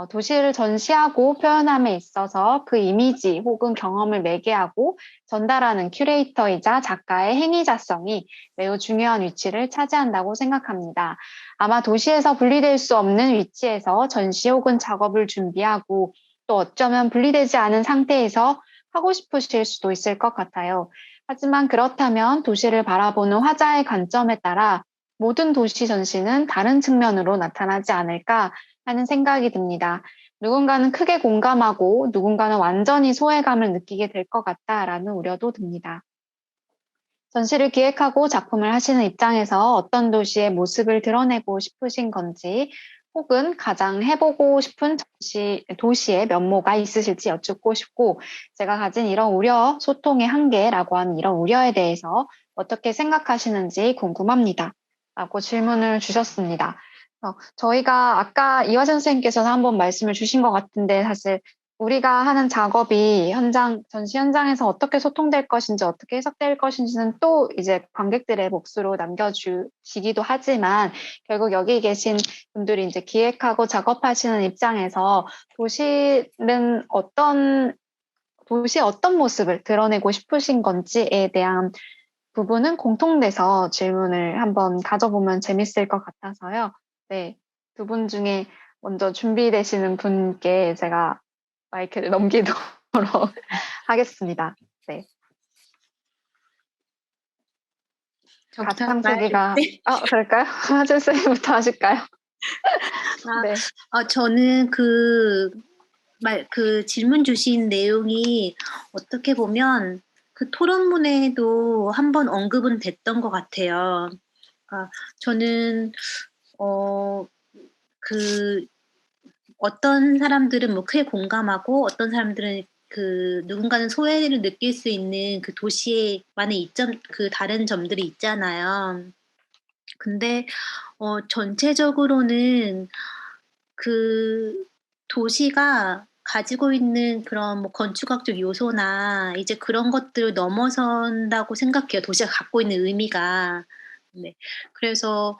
S1: 도시를 전시하고 표현함에 있어서 그 이미지 혹은 경험을 매개하고 전달하는 큐레이터이자 작가의 행위자성이 매우 중요한 위치를 차지한다고 생각합니다. 아마 도시에서 분리될 수 없는 위치에서 전시 혹은 작업을 준비하고 또 어쩌면 분리되지 않은 상태에서 하고 싶으실 수도 있을 것 같아요. 하지만 그렇다면 도시를 바라보는 화자의 관점에 따라 모든 도시 전시는 다른 측면으로 나타나지 않을까 하는 생각이 듭니다. 누군가는 크게 공감하고 누군가는 완전히 소외감을 느끼게 될 것 같다라는 우려도 듭니다. 전시를 기획하고 작품을 하시는 입장에서 어떤 도시의 모습을 드러내고 싶으신 건지 혹은 가장 해보고 싶은 도시의 면모가 있으실지 여쭙고 싶고 제가 가진 이런 우려, 소통의 한계라고 하는 이런 우려에 대해서 어떻게 생각하시는지 궁금합니다. 라고 질문을 주셨습니다. 저희가 아까 이화정 선생님께서는 한번 말씀을 주신 것 같은데 사실 우리가 하는 작업이 전시 현장에서 어떻게 소통될 것인지, 어떻게 해석될 것인지는 또 이제 관객들의 몫으로 남겨주시기도 하지만, 결국 여기 계신 분들이 이제 기획하고 작업하시는 입장에서 도시의 어떤 모습을 드러내고 싶으신 건지에 대한 부분은 공통돼서 질문을 한번 가져보면 재밌을 것 같아서요. 네. 두 분 중에 먼저 준비되시는 분께 제가 마이크를 넘기도록 하겠습니다. 네.
S2: 저부터
S1: 가창수기가,
S2: 네.
S1: 그럴까요? 하준 쌤부터 하실까요? 네.
S2: 저는 그 질문 주신 내용이 어떻게 보면 그 토론문에도 한번 언급은 됐던 것 같아요. 저는, 어떤 사람들은 뭐 크게 공감하고 어떤 사람들은 누군가는 소외를 느낄 수 있는 그 도시의 많은 이점, 그 다른 점들이 있잖아요. 근데, 전체적으로는 그 도시가 가지고 있는 그런 뭐 건축학적 요소나 이제 그런 것들을 넘어선다고 생각해요. 도시가 갖고 있는 의미가. 네. 그래서,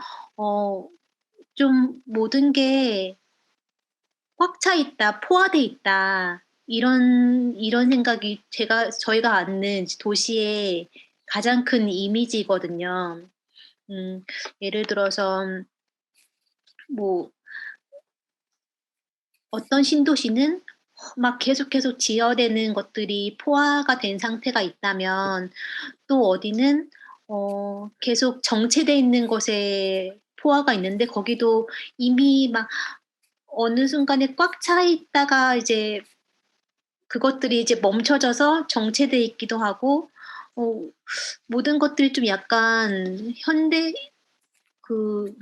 S2: 좀 모든 게 꽉 차 있다, 포화돼 있다. 이런 생각이 저희가 아는 도시의 가장 큰 이미지거든요. 예를 들어서 뭐 어떤 신도시는 막 계속 지어대는 것들이 포화가 된 상태가 있다면 또 어디는 계속 정체돼 있는 것에 포화가 있는데 거기도 이미 막 어느 순간에 꽉 차 있다가 이제 그것들이 이제 멈춰져서 정체돼 있기도 하고 어 모든 것들이 좀 약간 현대 그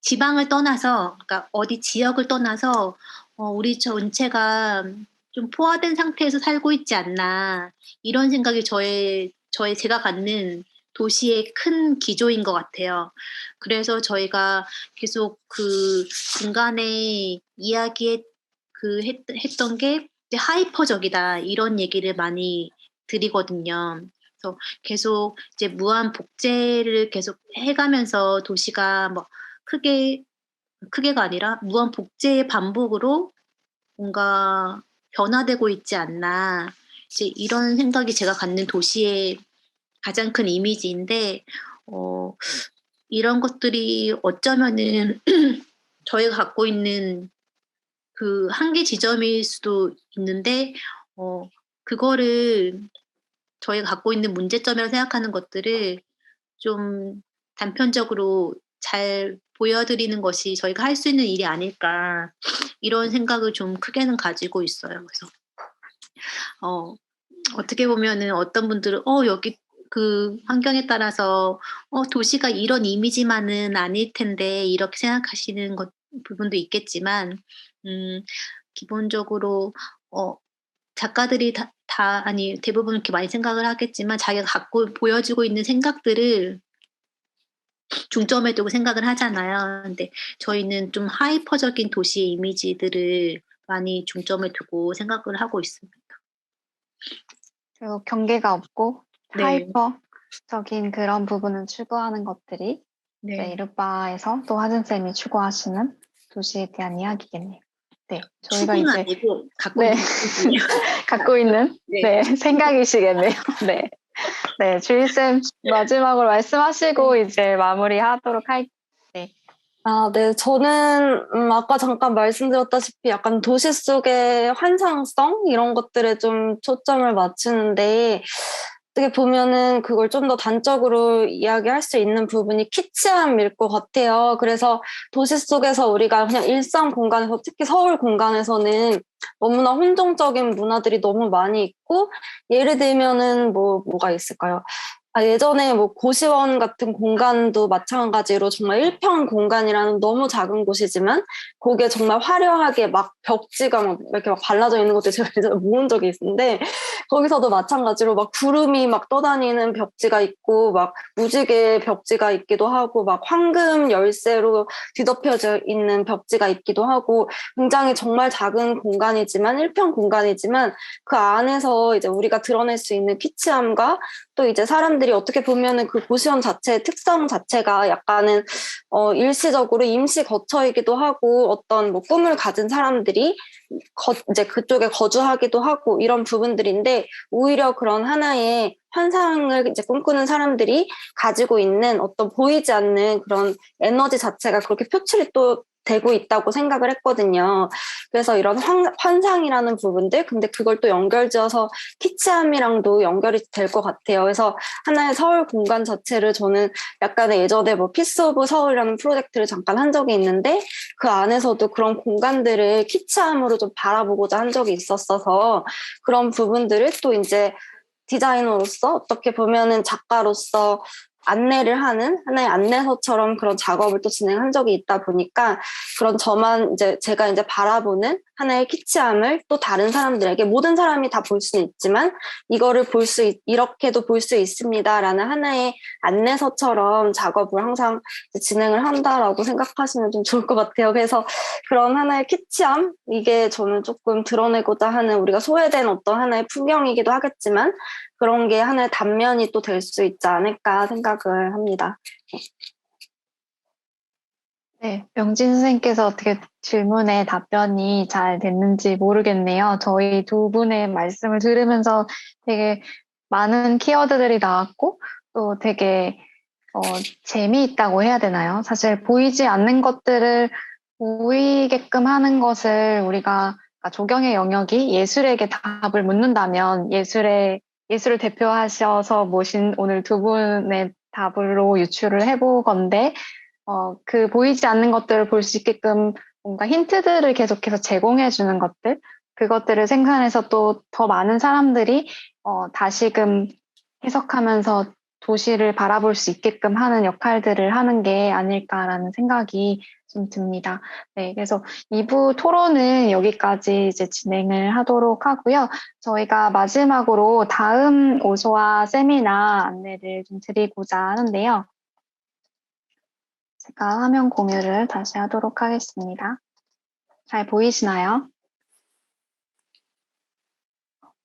S2: 지방을 떠나서 그러니까 어디 지역을 떠나서 우리 전체가 좀 포화된 상태에서 살고 있지 않나 이런 생각이 제가 갖는 도시의 큰 기조인 것 같아요. 그래서 저희가 계속 그 중간에 했던 게 이제 하이퍼적이다 이런 얘기를 많이 드리거든요. 그래서 계속 이제 무한 복제를 계속 해가면서 도시가 뭐 크게가 아니라 무한 복제의 반복으로 뭔가 변화되고 있지 않나. 이제 이런 생각이 제가 갖는 도시의 가장 큰 이미지인데, 어, 이런 것들이 어쩌면은 저희가 갖고 있는 그 한계 지점일 수도 있는데, 그거를 저희가 갖고 있는 문제점이라고 생각하는 것들을 좀 단편적으로 잘 보여드리는 것이 저희가 할 수 있는 일이 아닐까 이런 생각을 좀 크게는 가지고 있어요. 그래서 어떻게 보면은 어떤 분들은 여기 그 환경에 따라서 도시가 이런 이미지만은 아닐 텐데 이렇게 생각하시는 부분도 있겠지만 기본적으로 작가들이 아니 대부분 이렇게 많이 생각을 하겠지만 자기가 갖고 보여주고 있는 생각들을 중점에 두고 생각을 하잖아요. 근데 저희는 좀 하이퍼적인 도시의 이미지들을 많이 중점을 두고 생각을 하고 있습니다.
S1: 그리고 경계가 없고
S2: 네.
S1: 하이퍼적인 그런 부분을 추구하는 것들이
S2: 네.
S1: 네, 이르바에서 또 하진쌤이 추구하시는 도시에 대한 이야기겠네요. 네, 저희가
S2: 추구는
S1: 이제
S2: 아니고 갖고
S1: 네.
S2: 있는 이미지예요.
S1: 갖고 있는
S2: 네.
S1: 생각이시겠네요. 네. 네, 주희쌤 마지막으로 말씀하시고 이제 마무리하도록 할게요.
S3: 아, 네. 저는 아까 잠깐 말씀드렸다시피 약간 도시 속의 환상성 이런 것들에 좀 초점을 맞추는데 어떻게 보면은 그걸 좀 더 단적으로 이야기할 수 있는 부분이 키치함일 것 같아요. 그래서 도시 속에서 우리가 그냥 일상 공간에서 특히 서울 공간에서는 너무나 혼종적인 문화들이 너무 많이 있고 예를 들면은 뭐가 있을까요? 예전에 뭐 고시원 같은 공간도 마찬가지로 정말 1평 공간이라는 너무 작은 곳이지만 거기에 정말 화려하게 막 벽지가 막 이렇게 막 발라져 있는 것들 제가 예전에 모은 적이 있는데 거기서도 마찬가지로 막 구름이 막 떠다니는 벽지가 있고 막 무지개 벽지가 있기도 하고 막 황금 열쇠로 뒤덮여져 있는 벽지가 있기도 하고 굉장히 정말 작은 공간이지만 1평 공간이지만 그 안에서 이제 우리가 드러낼 수 있는 피치함과 또 이제 사람들이 어떻게 보면은 그 고시원 자체의 특성 자체가 약간은 일시적으로 임시 거처이기도 하고 어떤 뭐 꿈을 가진 사람들이 이제 그쪽에 거주하기도 하고 이런 부분들인데 오히려 그런 하나의 환상을 이제 꿈꾸는 사람들이 가지고 있는 어떤 보이지 않는 그런 에너지 자체가 그렇게 표출이 또 되고 있다고 생각을 했거든요. 그래서 이런 환상이라는 부분들, 근데 그걸 또 연결지어서 키치함이랑도 연결이 될 것 같아요. 그래서 하나의 서울 공간 자체를 저는 약간의 예전에 뭐 피스 오브 서울이라는 프로젝트를 잠깐 한 적이 있는데 그 안에서도 그런 공간들을 키치함으로 좀 바라보고자 한 적이 있었어서 그런 부분들을 또 이제 디자이너로서 어떻게 보면은 작가로서 안내를 하는 하나의 안내서처럼 그런 작업을 또 진행한 적이 있다 보니까 그런 저만 이제 제가 이제 바라보는 하나의 키치함을 또 다른 사람들에게 모든 사람이 다 볼 수는 있지만 이거를 이렇게도 볼 수 있습니다라는 하나의 안내서처럼 작업을 항상 진행을 한다라고 생각하시면 좀 좋을 것 같아요. 그래서 그런 하나의 키치함 이게 저는 조금 드러내고자 하는 우리가 소외된 어떤 하나의 풍경이기도 하겠지만 그런 게 하나의 단면이 또 될 수 있지 않을까 생각을 합니다.
S1: 네, 명진 선생님께서 어떻게 질문에 답변이 잘 됐는지 모르겠네요. 저희 두 분의 말씀을 들으면서 되게 많은 키워드들이 나왔고 또 되게 재미있다고 해야 되나요? 사실 보이지 않는 것들을 보이게끔 하는 것을 우리가 그러니까 조경의 영역이 예술에게 답을 묻는다면 예술을 대표하셔서 모신 오늘 두 분의 답으로 유추를 해본 건데, 그 보이지 않는 것들을 볼 수 있게끔 뭔가 힌트들을 계속해서 제공해 주는 것들, 그것들을 생산해서 또 더 많은 사람들이 다시금 해석하면서 도시를 바라볼 수 있게끔 하는 역할들을 하는 게 아닐까라는 생각이 좀 듭니다. 네, 그래서 2부 토론은 여기까지 이제 진행을 하도록 하고요. 저희가 마지막으로 다음 오소와 세미나 안내를 좀 드리고자 하는데요. 제가 화면 공유를 다시 하도록 하겠습니다. 잘 보이시나요?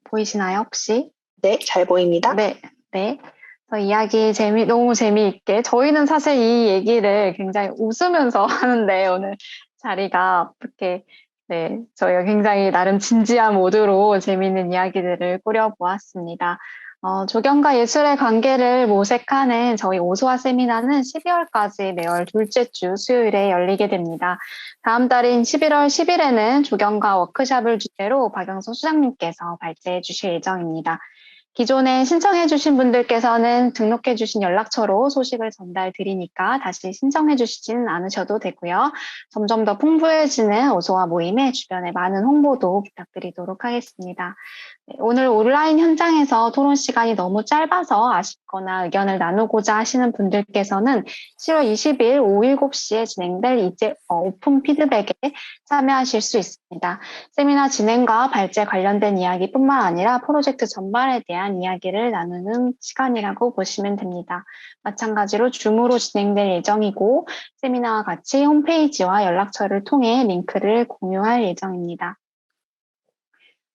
S1: 보이시나요, 혹시?
S4: 네, 잘 보입니다.
S1: 네, 네. 이야기 너무 재미있게. 저희는 사실 이 얘기를 굉장히 웃으면서 하는데, 오늘 자리가 어떻게, 네, 저희가 굉장히 나름 진지한 모드로 재미있는 이야기들을 꾸려보았습니다. 조경과 예술의 관계를 모색하는 저희 오소화 세미나는 12월까지 매월 둘째 주 수요일에 열리게 됩니다. 다음 달인 11월 10일에는 조경과 워크숍을 주제로 박영수 수장님께서 발제해 주실 예정입니다. 기존에 신청해 주신 분들께서는 등록해 주신 연락처로 소식을 전달 드리니까 다시 신청해 주시지는 않으셔도 되고요. 점점 더 풍부해지는 오소화 모임에 주변에 많은 홍보도 부탁드리도록 하겠습니다. 네, 오늘 온라인 현장에서 토론 시간이 너무 짧아서 아쉽거나 의견을 나누고자 하시는 분들께서는 10월 20일 오후 7시에 진행될 오픈 피드백에 참여하실 수 있습니다. 세미나 진행과 발제 관련된 이야기뿐만 아니라 프로젝트 전반에 대한 이야기를 나누는 시간이라고 보시면 됩니다. 마찬가지로 줌으로 진행될 예정이고 세미나와 같이 홈페이지와 연락처를 통해 링크를 공유할 예정입니다.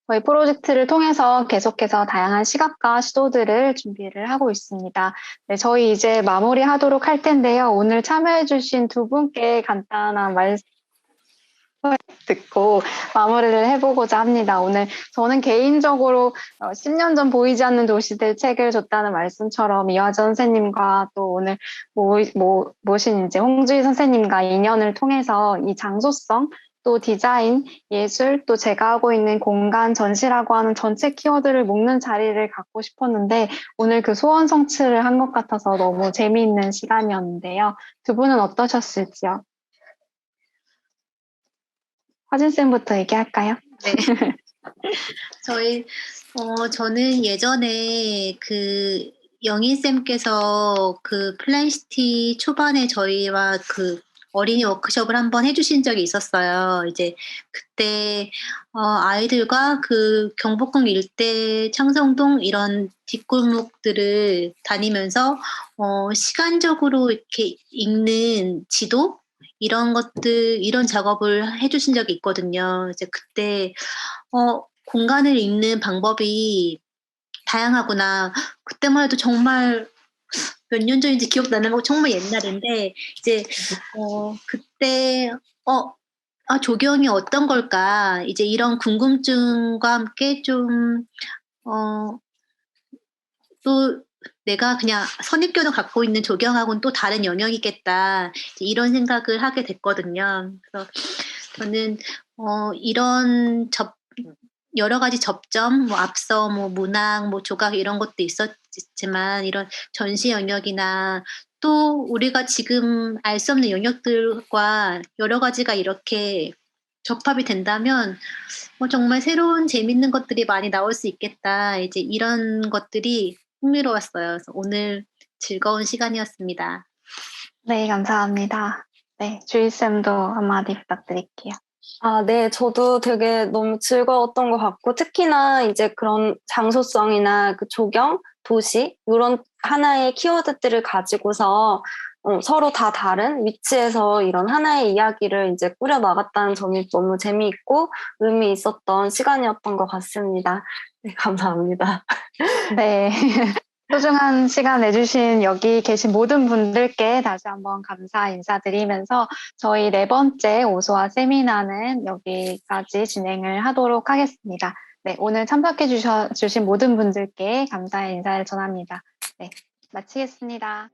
S1: 저희 프로젝트를 통해서 계속해서 다양한 시각과 시도들을 준비를 하고 있습니다. 네, 저희 이제 마무리하도록 할 텐데요. 오늘 참여해주신 두 분께 간단한 말씀 듣고 마무리를 해보고자 합니다. 오늘 저는 개인적으로 10년 전 보이지 않는 도시들 책을 줬다는 말씀처럼 이화전 선생님과 또 오늘 모신 이제 홍주희 선생님과 인연을 통해서 이 장소성 또 디자인, 예술, 또 제가 하고 있는 공간, 전시라고 하는 전체 키워드를 묶는 자리를 갖고 싶었는데 오늘 그 소원 성취를 한 것 같아서 너무 재미있는 시간이었는데요. 두 분은 어떠셨을지요? 화진쌤부터 얘기할까요?
S2: 네. 저는 예전에 그 영희쌤께서 그 플랜시티 초반에 저희와 그 어린이 워크숍을 한번 해주신 적이 있었어요. 이제 그때 아이들과 그 경복궁 일대 창성동 이런 뒷골목들을 다니면서 시간적으로 이렇게 읽는 지도 이런 것들 이런 작업을 해주신 적이 있거든요. 이제 그때 공간을 읽는 방법이 다양하구나. 그때만 해도 정말 몇 년 전인지 기억도 안 나고 정말 옛날인데 이제 그때 조경이 어떤 걸까? 이제 이런 궁금증과 함께 좀 또 내가 그냥 선입견을 갖고 있는 조경하고는 또 다른 영역이겠다. 이제 이런 생각을 하게 됐거든요. 그래서 저는 이런 여러 가지 접점, 뭐 앞서 뭐 문학, 뭐 조각 이런 것도 있었지만 이런 전시 영역이나 또 우리가 지금 알 수 없는 영역들과 여러 가지가 이렇게 접합이 된다면 정말 새로운 재밌는 것들이 많이 나올 수 있겠다. 이제 이런 것들이 흥미로웠어요. 그래서 오늘 즐거운 시간이었습니다.
S1: 네, 감사합니다. 네, 주희쌤도 한마디 부탁드릴게요.
S3: 네, 저도 되게 너무 즐거웠던 것 같고, 특히나 이제 그런 장소성이나 그 조경, 도시, 이런 하나의 키워드들을 가지고서 서로 다 다른 위치에서 이런 하나의 이야기를 이제 꾸려 나갔다는 점이 너무 재미있고 의미 있었던 시간이었던 것 같습니다. 네, 감사합니다.
S1: 네. 소중한 시간 내주신 여기 계신 모든 분들께 다시 한번 감사 인사드리면서 저희 4번째 오소화 세미나는 여기까지 진행을 하도록 하겠습니다. 네, 오늘 참석해 주신 모든 분들께 감사의 인사를 전합니다. 네, 마치겠습니다.